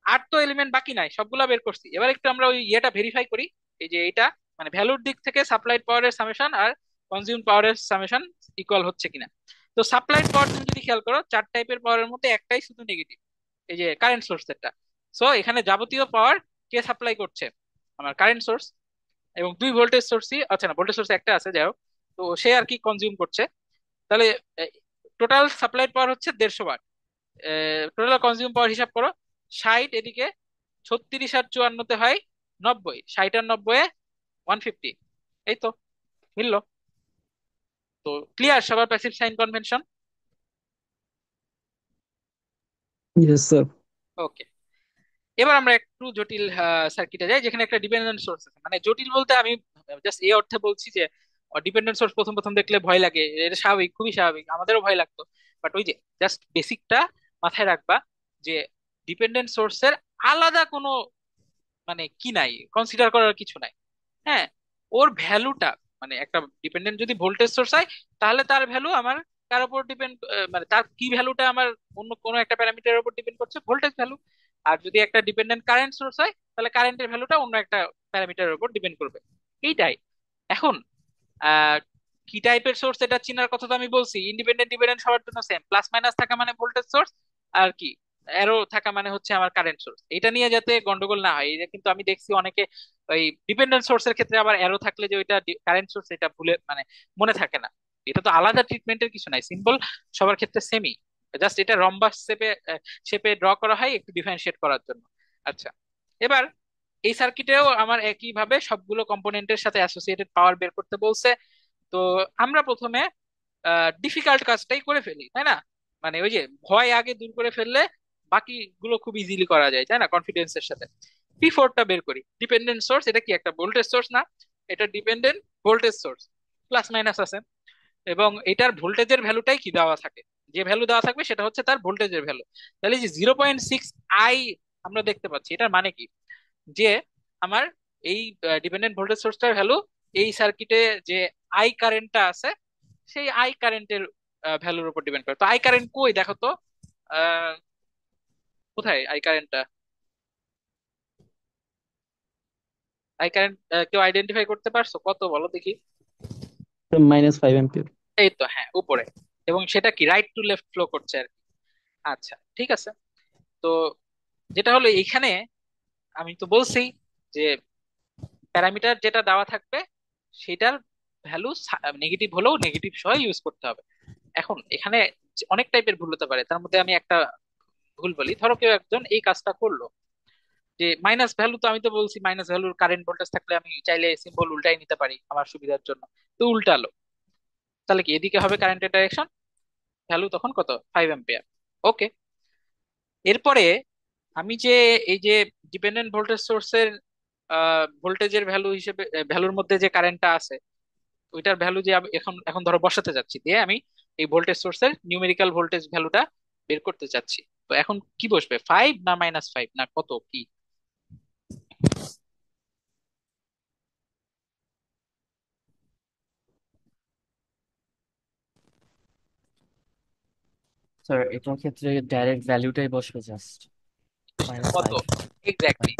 আর তো এলিমেন্ট বাকি নাই, সবগুলা বের করছি। এবার একটু আমরা ওই ইয়েটা ভেরিফাই করি, এই যে এটা মানে ভ্যালুর দিক থেকে সাপ্লাইড পাওয়ারের সামেশন আর কনজিউম পাওয়ারের সামেশন ইকুয়াল হচ্ছে কিনা। তো সাপ্লাইড পাওয়ার তুমি যদি খেয়াল করো, 4 টাইপের পাওয়ারের মধ্যে একটাই শুধু নেগেটিভ, এই যে কারেন্ট সোর্সেরটা। সো এখানে যাবতীয় পাওয়ার কে সাপ্লাই করছে? আমার কারেন্ট সোর্স। এবং 2 ভোল্টেজ সোর্সই, আচ্ছা না, ভোল্টেজ সোর্স একটা আছে, যাই হোক। তো সে আর কি কনজিউম করছে। তাহলে টোটাল সাপ্লাইড পাওয়ার হচ্ছে 150 ওয়াট। টোটাল কনজিউম পাওয়ার হিসাব করো, 60 এদিকে, 36 আর 54 হয় 90, 60 আর 90 150। এই তো মিললো। তো ক্লিয়ার সবার passive sign convention? Yes, sir. Okay, এবার আমরা একটু জটিল সার্কিটে যাই, যেখানে একটা ডিপেন্ডেন্ট সোর্স আছে। মানে জটিল বলতে আমি জাস্ট এই অর্থে বলছি যে ডিপেন্ডেন্ট সোর্স প্রথম প্রথম দেখলে ভয় লাগে, এটা স্বাভাবিক, খুবই স্বাভাবিক, আমাদেরও ভয় লাগতো। বাট ওই যে জাস্ট বেসিকটা মাথায় রাখবা, যে ডিপেন্ডেন্ট সোর্সের আলাদা কোনো মানে কি নাই, কনসিডার করার কিছু নাই। হ্যাঁ, ওর ভ্যালুটা, মানে একটা ডিপেন্ডেন্ট যদি ভোল্টেজ সোর্স হয়, তাহলে তার ভ্যালু আমার কার উপর ডিপেন্ড, মানে তার কি ভ্যালুটা আমার অন্য কোনো একটা প্যারামিটারের উপর ডিপেন্ড করছে, ভোল্টেজ ভ্যালু। আর যদি একটা ডিপেন্ডেন্ট কারেন্ট সোর্স হয়, তাহলে কারেন্টের ভ্যালুটা অন্য একটা প্যারামিটারের উপর ডিপেন্ড করবে। এইটাই। এখন আহ কি টাইপের সোর্স এটা চিনার কথা তো আমি বলছি। ইন্ডিপেন্ডেন্ট ডিপেন্ডেন্ট সবার জন্য সেম, প্লাস মাইনাস থাকা মানে ভোল্টেজ সোর্স, আর কি অ্যারো থাকা মানে হচ্ছে আমার কারেন্ট সোর্স। এটা নিয়ে যাতে গন্ডগোল না হয়, এটা কিন্তু আমি দেখছি অনেকে ওই ডিপেন্ডেন্ট সোর্সের ক্ষেত্রে আবার অ্যারো থাকলে যে ওইটা কারেন্ট সোর্স, এটা ভুলে মানে মনে থাকে না। এটা তো আলাদা ট্রিটমেন্টের কিছু নাই, সিম্বল সবার ক্ষেত্রে সেমই। জাস্ট এটা রম্বাস শেপে শেপে ড্র করা হয় একটু ডিফারেন্সিয়েট করার জন্য। আচ্ছা, এবার এই সার্কিটেও আমার একই ভাবে সবগুলো কম্পোনেন্টের সাথে অ্যাসোসিয়েটেড পাওয়ার বের করতে বলছে। তো আমরা প্রথমে ডিফিকাল্ট কাজটাই করে ফেলি, তাই না? মানে ওই যে ভয় আগে দূর করে ফেললে বাকিগুলো খুব ইজিলি করা যায়, তাই না, কনফিডেন্সের সাথে। P4টা বের করি। ডিপেন্ডেন্ট সোর্স, এটা কি একটা ভোল্টেজ সোর্স না? এটা dependent voltage source, plus minus আছে। এবং এটার ভোল্টেজের ভ্যালুটাই কি দেওয়া থাকে, যে ভ্যালু দেওয়া থাকবে সেটা হচ্ছে তার ভোল্টেজের ভ্যালু। তাহলে যে 0.6 I আমরা দেখতে পাচ্ছি, এটার মানে কি? যে আমার এই ডিপেন্ডেন্ট ভোল্টেজ সোর্সটার ভ্যালু এই সার্কিটে যে আই কারেন্টটা আছে, সেই আই কারেন্টের ভ্যালুর উপর ডিপেন্ড করে। তো আই কারেন্ট কই দেখো তো, আহ, কোথায় আই কারেন্টটা? আই কারেন্ট কেউ আইডেন্টিফাই করতে পারছো কত, বলো দেখি। -5 ampere. এই তো, হ্যাঁ, উপরে। এবং সেটা কি রাইট টু লেফট ফ্লো করছে আর কি। আচ্ছা, ঠিক আছে। তো যেটা হলো এইখানে, আমি তো বলছি যে প্যারামিটার যেটা দেওয়া থাকবে সেটার ভ্যালু নেগেটিভ হলেও নেগেটিভ সহ ইউজ করতে হবে। এখন এখানে অনেক টাইপের ভুল হতে পারে, তার মধ্যে আমি একটা ভুল বলি। ধরো কেউ একজন এই কাজটা করলো, যে মাইনাস ভ্যালু, তো আমি তো বলছি মাইনাস ভ্যালুর কারেন্ট ভোল্টেজ থাকলে আমি চাইলে সিম্বল উল্টাই নিতে পারি আমার সুবিধার জন্য। তো উল্টালো, তাহলে কি এদিকে হবে কারেন্টের ডাইরেকশন, ভ্যালু তখন কত, 5 অ্যাম্পিয়ার। ওকে, এরপরে আমি যে এই যে ডিপেন্ডেন্ট ভোল্টেজ সোর্সের ভোল্টেজের ভ্যালু হিসেবে, ভ্যালুর মধ্যে যে কারেন্টটা আছে ওইটার ভ্যালু যে আমি এখন এখন ধরো বসাতে যাচ্ছি, দিয়ে আমি এই ভোল্টেজ সোর্সের নিউমেরিক্যাল ভোল্টেজ ভ্যালুটা বের করতে চাচ্ছি। তো এখন কি বসবে, 5 না -5 না কত কি? স্যার এটার ক্ষেত্রে ডাইরেক্ট ভ্যালুটাই বসবে, জাস্ট কত -5। এক্স্যাক্টলি?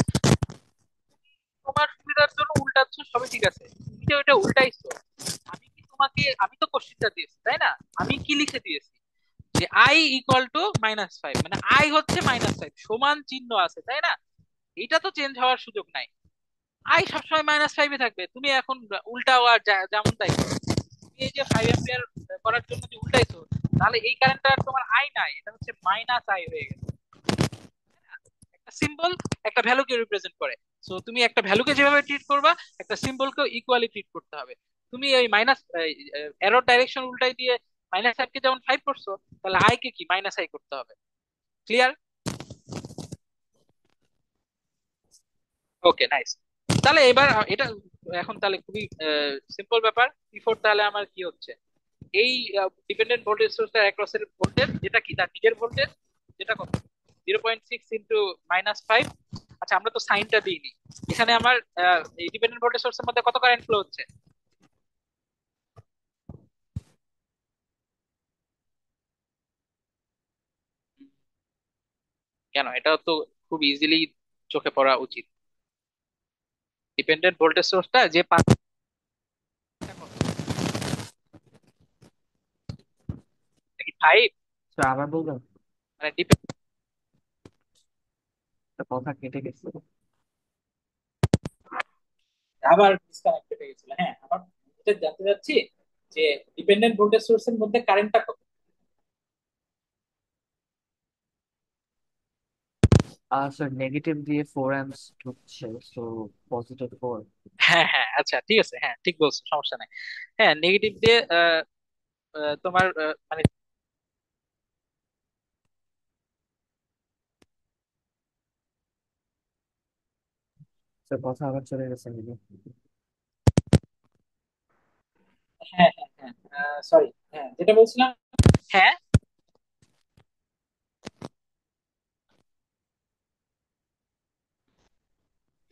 তোমার সুবিধার জন্য উল্টাচ্ছ, সবই ঠিক আছে, তুমি যে ওইটা উল্টাইছো। আমি কি তোমাকে, আমি তো কোশ্চেনটা দিয়েছি তাই না, আমি কি লিখে দিয়েছি যে আই ইকুয়াল টু -5, মানে আই হচ্ছে -5, সমান চিহ্ন আছে তাই না? এটা তো চেঞ্জ হওয়ার সুযোগ নাই, আই সবসময় -5-এ থাকবে। তুমি এখন উল্টাও আর যেমন তাই করো। তুমি এই যে 5 অ্যাম্পিয়ার করার জন্য যে উল্টাইছো, তাহলে এই কারেন্টটা তোমার আই নাই, এটা হচ্ছে -I হয়ে গেছে। একটা সিম্বল একটা ভ্যালুকে রিপ্রেজেন্ট করে। সো তুমি একটা ভ্যালুকে যেভাবে ট্রিট করবা, একটা সিম্বলকেও ইকুয়ালি ট্রিট করতে হবে। তুমি এই মাইনাস এরর ডাইরেকশন উল্টাই দিয়ে -5 কে যেমন 5 করছো, তাহলে আই কে কি -i করতে হবে। ক্লিয়ার? ওকে, নাইস। তাহলে এবার এটা এখন তাহলে খুবই সিম্পল ব্যাপার। বিফোর তাহলে আমার কি হচ্ছে, এই ডিপেন্ডেন্ট ভোল্টেজ সোর্সটার অ্যাক্রস এর ভোল্টেজ যেটা কি তার নিজের ভোল্টেজ, যেটা কত, 0.6 ইন্টু -5। আচ্ছা, আমরা তো সাইনটা দিইনি এখানে। আমার এই ডিপেন্ডেন্ট ভোল্টেজ সোর্সের মধ্যে কত কারেন্ট ফ্লো হচ্ছে? কেন, এটা তো খুব ইজিলি চোখে পড়া উচিত। ডিপেন্ডেন্ট ভোল্টেজ সোর্সটা যে নাকি 5, স্যার আবার বলবেন? মানে একটা কথা কেটে গেছে। আবার ডিসকানেক্টেড হয়ে গেছিল। হ্যাঁ, আমার এটা জানতে চাচ্ছি যে ডিপেন্ডেন্ট ভোল্টেজ সোর্সের মধ্যে কারেন্টটা কত। স্যার নেগেটিভ দিয়ে 4 amps ঢুকছে, সো +4। হ্যাঁ হ্যাঁ, আচ্ছা ঠিক আছে, হ্যাঁ ঠিক বলছো, সমস্যা নাই। হ্যাঁ, নেগেটিভ দিয়ে তোমার মানে স্যার কথা আবার চলে গেছে নাকি? হ্যাঁ হ্যাঁ হ্যাঁ, সরি, হ্যাঁ যেটা বলছিলাম। হ্যাঁ।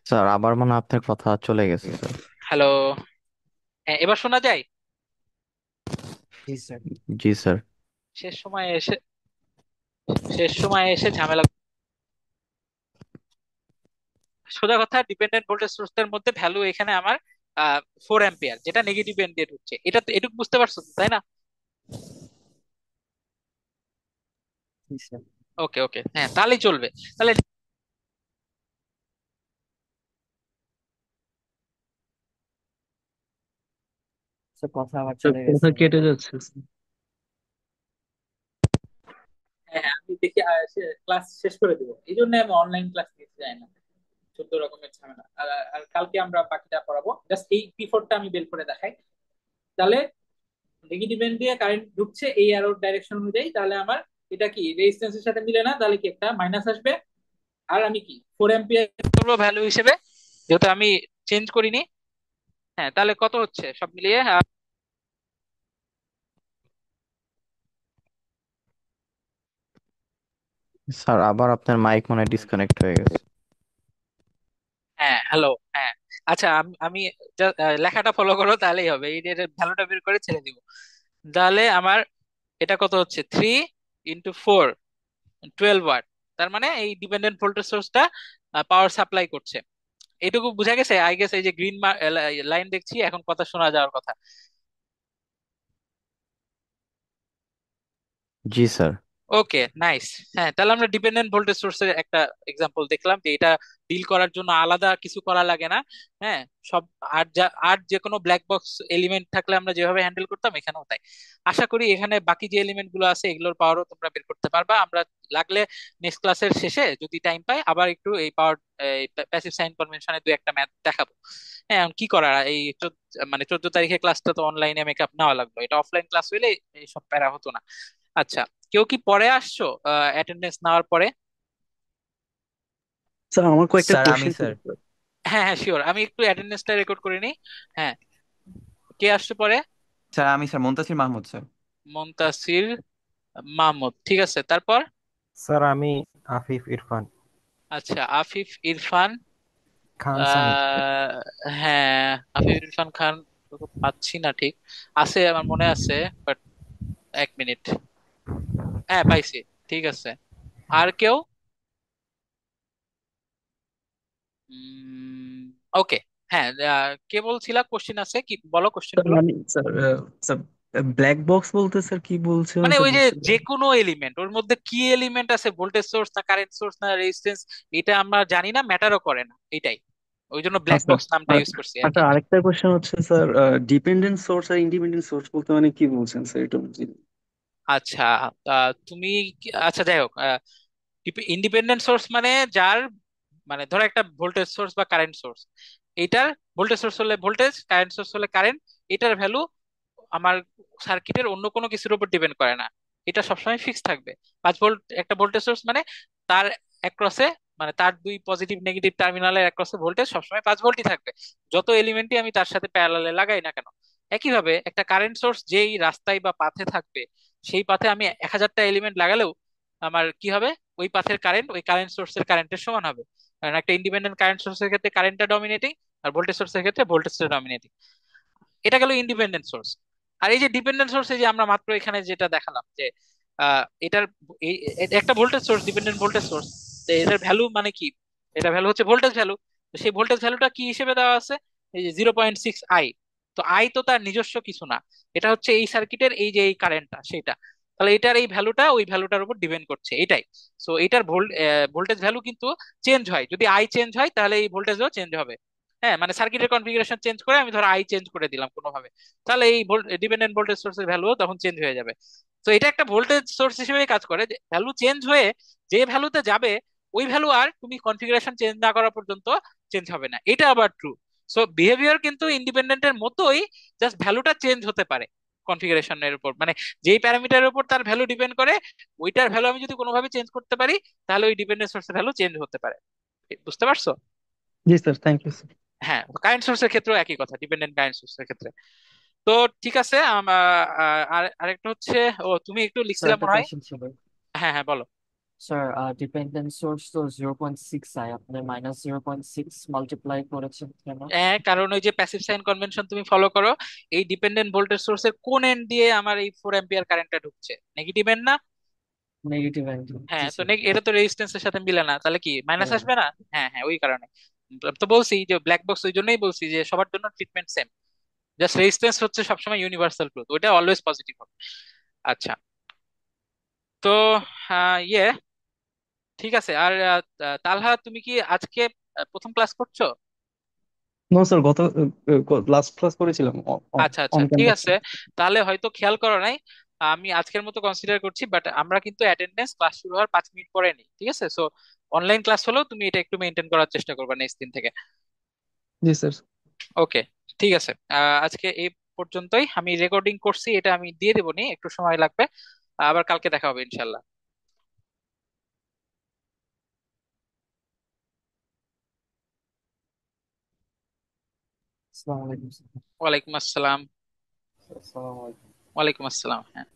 স্যার আবার মানে আপনার কথা চলে গেছে স্যার। হ্যালো। হ্যাঁ, এবার শোনা যায়? জি স্যার। জি স্যার। শেষ সময়ে এসে শেষ সময়ে এসে ঝামেলা। সোজা কথা, ডিপেন্ডেন্ট ভোল্টেজ সোর্সের মধ্যে ভ্যালু এখানে আমার 4 অ্যাম্পিয়ার, যেটা নেগেটিভ এন্ড দিয়ে ঢুকছে। এটা তো এটুকু বুঝতে পারছো তো, তাই না? জি স্যার। ওকে ওকে, হ্যাঁ তাহলেই চলবে। তাহলে স্যার কথা আবার স্যার চলে কথা গেছে। কেটে যাচ্ছে। হ্যাঁ হ্যাঁ, আমি দেখি ক্লাস শেষ করে দেবো, এই জন্য আমি অনলাইন ক্লাস নিতে চাই না। 14 রকমের ঝামেলা। আর আর কালকে আমরা বাকিটা পড়াবো, জাস্ট এই P4টা আমি বের করে দেখাই। তাহলে নেগেটিভ এন্ড দিয়ে কারেন্ট ঢুকছে এই অ্যারোর ডাইরেকশন অনুযায়ী, তাহলে আমার এটা কি রেজিস্ট্যান্সের সাথে মিলে না, তাহলে কি একটা মাইনাস আসবে। আর আমি কি 4 অ্যাম্পিয়ার করবো ভ্যালু হিসেবে, যেহেতু আমি চেঞ্জ করিনি। হ্যাঁ, তাহলে কত হচ্ছে সব মিলিয়ে? স্যার আবার আপনার মাইক মনে হয় ডিসকানেক্ট হয়ে গেছে। হ্যাঁ, হ্যালো। হ্যাঁ, আচ্ছা, আমি লেখাটা ফলো করো, তাহলেই হবে। এই ভ্যালুটা বের করে ছেড়ে দিব। তাহলে আমার এটা কত হচ্ছে, 3 × 4, 12 ওয়াট। তার মানে এই ডিপেন্ডেন্ট ভোল্টেজ সোর্সটা পাওয়ার সাপ্লাই করছে। এইটুকু বুঝা গেছে আই গেস। এই যে গ্রিন লাইন দেখছি, এখন কথা শোনা যাওয়ার কথা। জি স্যার। ওকে, নাইস। হ্যাঁ, তাহলে আমরা ডিপেন্ডেন্ট ভোল্টেজ সোর্সের একটা এক্সাম্পল দেখলাম, যে এটা ডিল করার জন্য আলাদা কিছু করা লাগে না। হ্যাঁ, সব আর যে কোনো ব্ল্যাক বক্স এলিমেন্ট থাকলে আমরা যেভাবে হ্যান্ডেল করতাম, এখানেও তাই। আশা করি এখানে বাকি যে এলিমেন্ট গুলো আছে এগুলোর পাওয়ারও তোমরা বের করতে পারবা। আমরা লাগলে নেক্সট ক্লাসের শেষে যদি টাইম পাই আবার একটু এই পাওয়ার প্যাসিভ সাইন কনভেনশনে দু একটা ম্যাথ দেখাবো। হ্যাঁ, এখন কি করার, এই মানে 14 তারিখের ক্লাসটা তো অনলাইনে মেকআপ নেওয়া লাগলো, এটা অফলাইন ক্লাস হইলে এইসব প্যারা হতো না। আচ্ছা, কেউ কি পরে আসছো অ্যাটেন্ডেন্স নেওয়ার পরে? স্যার আমার কয়েকটা স্যার আমি কোশ্চেন ছিল স্যার। স্যার। হ্যাঁ হ্যাঁ, শিওর, আমি একটু অ্যাটেন্ডেন্সটা রেকর্ড করে নিই। হ্যাঁ, কে আসছে পরে? স্যার আমি স্যার মুনতাসির মাহমুদ স্যার। মুনতাসির মাহমুদ, ঠিক আছে। তারপর? স্যার আমি আফিফ ইরফান আচ্ছা, আফিফ ইরফান। খান সানি। আহ হ্যাঁ, আফিফ ইরফান খান তো পাচ্ছি না ঠিক। আছে, আমার মনে আছে, বাট 1 মিনিট। হ্যাঁ, পাইছি, ঠিক আছে। আর কেউ? ওকে। হ্যাঁ, কে বলছিলা কোশ্চেন আছে কি, বলো কোশ্চেন স্যার গুলো। মানে স্যার স্যার ব্ল্যাক বক্স বলতে স্যার কি বলছিলেন মানে স্যার, ওই যে বুঝতে যে পারিনি। কোনো এলিমেন্ট, ওর মধ্যে কি এলিমেন্ট আছে, ভোল্টেজ সোর্স না কারেন্ট সোর্স না রেজিস্ট্যান্স, এটা আমরা জানি না, ম্যাটারও করে না, এটাই। ওই জন্য ব্ল্যাক আচ্ছা। বক্স নামটা আর ইউজ করছি আর আচ্ছা, কি। আরেকটা কোশ্চেন হচ্ছে স্যার, ডিপেন্ডেন্ট সোর্স আর ইন্ডিপেন্ডেন্ট সোর্স বলতে মানে কি বলছেন স্যার, এটা বুঝিনি। আচ্ছা, তুমি আচ্ছা যাই হোক, ইন্ডিপেন্ডেন্ট সোর্স মানে যার, মানে ধরো একটা ভোল্টেজ সোর্স বা কারেন্ট সোর্স, এইটার ভোল্টেজ সোর্স হলে ভোল্টেজ, কারেন্ট সোর্স হলে কারেন্ট, এটার ভ্যালু আমার সার্কিটের অন্য কোনো কিছুর উপর ডিপেন্ড করে না, এটা সবসময় ফিক্স থাকবে। 5 ভোল্ট একটা ভোল্টেজ সোর্স মানে তার অ্যাক্রসে, মানে তার দুই পজিটিভ নেগেটিভ টার্মিনালের অ্যাক্রসে ভোল্টেজ সবসময় 5 ভোল্টই থাকবে, যত এলিমেন্টই আমি তার সাথে প্যারালালে লাগাই না কেন। একইভাবে একটা কারেন্ট সোর্স যেই রাস্তায় বা পাথে থাকবে, সেই পাথে আমি 1000টা এলিমেন্ট লাগালেও আমার কি হবে, ওই পাথের কারেন্ট ওই কারেন্ট সোর্সের কারেন্টের সমান হবে। কারণ একটা ইন্ডিপেন্ডেন্ট কারেন্ট সোর্সের ক্ষেত্রে কারেন্টটা ডমিনেটিং, আর ভোল্টেজ সোর্সের ক্ষেত্রে ভোল্টেজটা ডমিনেটিং। এটা গেল ইন্ডিপেন্ডেন্ট সোর্স। আর এই যে ডিপেন্ডেন্ট সোর্স, এই যে আমরা মাত্র এখানে যেটা দেখালাম যে এটার এটা একটা voltage source, dependent voltage source, এটার ভ্যালু মানে কি, এটা ভ্যালু হচ্ছে ভোল্টেজ ভ্যালু। সেই ভোল্টেজ ভ্যালুটা কি হিসেবে দেওয়া আছে, এই যে 0.6 আই। তো আই তো তার নিজস্ব কিছু না, এটা হচ্ছে এই সার্কিটের এই যে এই কারেন্টটা সেটা। তাহলে এটার এই ভ্যালুটা ওই ভ্যালুটার উপর ডিপেন্ড করছে, এটাই। সো এটার ভোল্টেজ ভ্যালু কিন্তু চেঞ্জ হয়, যদি আই চেঞ্জ হয় তাহলে এই ভোল্টেজও চেঞ্জ হবে। হ্যাঁ, মানে সার্কিটের কনফিগারেশন চেঞ্জ করে আমি ধরো আই চেঞ্জ করে দিলাম কোনোভাবে, তাহলে এই ডিপেন্ডেন্ট ভোল্টেজ সোর্সের ভ্যালুও তখন চেঞ্জ হয়ে যাবে। তো এটা একটা ভোল্টেজ সোর্স হিসেবে কাজ করে, যে ভ্যালু চেঞ্জ হয়ে যে ভ্যালুতে যাবে, ওই ভ্যালু আর তুমি কনফিগারেশন চেঞ্জ না করা পর্যন্ত চেঞ্জ হবে না, এটা আবার ট্রু। সো বিহেভিয়ার কিন্তু ইন্ডিপেন্ডেন্টের মতোই, জাস্ট ভ্যালুটা চেঞ্জ হতে পারে কনফিগারেশনের উপর, মানে যেই প্যারামিটারের উপর তার ভ্যালু ডিপেন্ড করে, ওইটার ভ্যালু আমি যদি কোনোভাবে চেঞ্জ করতে পারি, তাহলে ওই ডিপেন্ডেন্ট সোর্সের ভ্যালু চেঞ্জ হতে পারে। বুঝতে পারছো? জি স্যার, থ্যাংক ইউ স্যার। হ্যাঁ, কারেন্ট সোর্সের ক্ষেত্রেও একই কথা, ডিপেন্ডেন্ট কারেন্ট সোর্সের ক্ষেত্রে। তো ঠিক আছে, আর আরেকটা হচ্ছে, ও তুমি একটু স্যার লিখছিলে একটা মনে হয়। কোয়েশ্চেন ছিল। হ্যাঁ হ্যাঁ, বলো। স্যার ডিপেন্ডেন্ট সোর্স তো 0.6 আই, আপনি -0.6 মাল্টিপ্লাই করেছেন কেন? হ্যাঁ, কারণ ওই যে প্যাসিভ সাইন কনভেনশন তুমি ফলো করো, এই ডিপেন্ডেন্ট ভোল্টেজ সোর্সের কোন এন্ড দিয়ে আমার এই 4 অ্যাম্পিয়ার কারেন্টটা ঢুকছে, নেগেটিভ এন্ড না? Negative end. জি হ্যাঁ, তো স্যার। এটা তো রেজিস্ট্যান্সের সাথে মিলে না, তাহলে কি মাইনাস হ্যাঁ। আসবে না? হ্যাঁ হ্যাঁ, ওই কারণে তো বলছি যে ব্ল্যাক বক্স, ওই জন্যই বলছি যে সবার জন্য ট্রিটমেন্ট সেম, জাস্ট রেজিস্ট্যান্স হচ্ছে সবসময় ইউনিভার্সাল ট্রুথ, ওইটা অলওয়েজ পজিটিভ হবে। আচ্ছা, তো ইয়ে, ঠিক আছে। আর তালহা, তুমি কি আজকে প্রথম ক্লাস করছো? নো স্যার, গত লাস্ট ক্লাস করেছিলাম আচ্ছা আচ্ছা, অন ঠিক ক্যাম্পাস। আছে, তাহলে হয়তো খেয়াল করো নাই। আমি আজকের মতো কনসিডার করছি, বাট আমরা কিন্তু অ্যাটেন্ডেন্স ক্লাস শুরু হওয়ার 5 মিনিট পরে নিই, ঠিক আছে? সো অনলাইন ক্লাস হলেও তুমি এটা একটু মেনটেন করার চেষ্টা করবে নেক্সট দিন থেকে। জি স্যার। ওকে, ঠিক আছে। আজকে এই পর্যন্তই, আমি রেকর্ডিং করছি, এটা আমি দিয়ে দেবো, নি একটু সময় লাগবে। আবার কালকে দেখা হবে ইনশাল্লাহ। আসসালামু আলাইকুম স্যার। ওয়ালাইকুম আসসালাম। আসসালামু আলাইকুম। ওয়ালাইকুম আসসালাম, হ্যাঁ।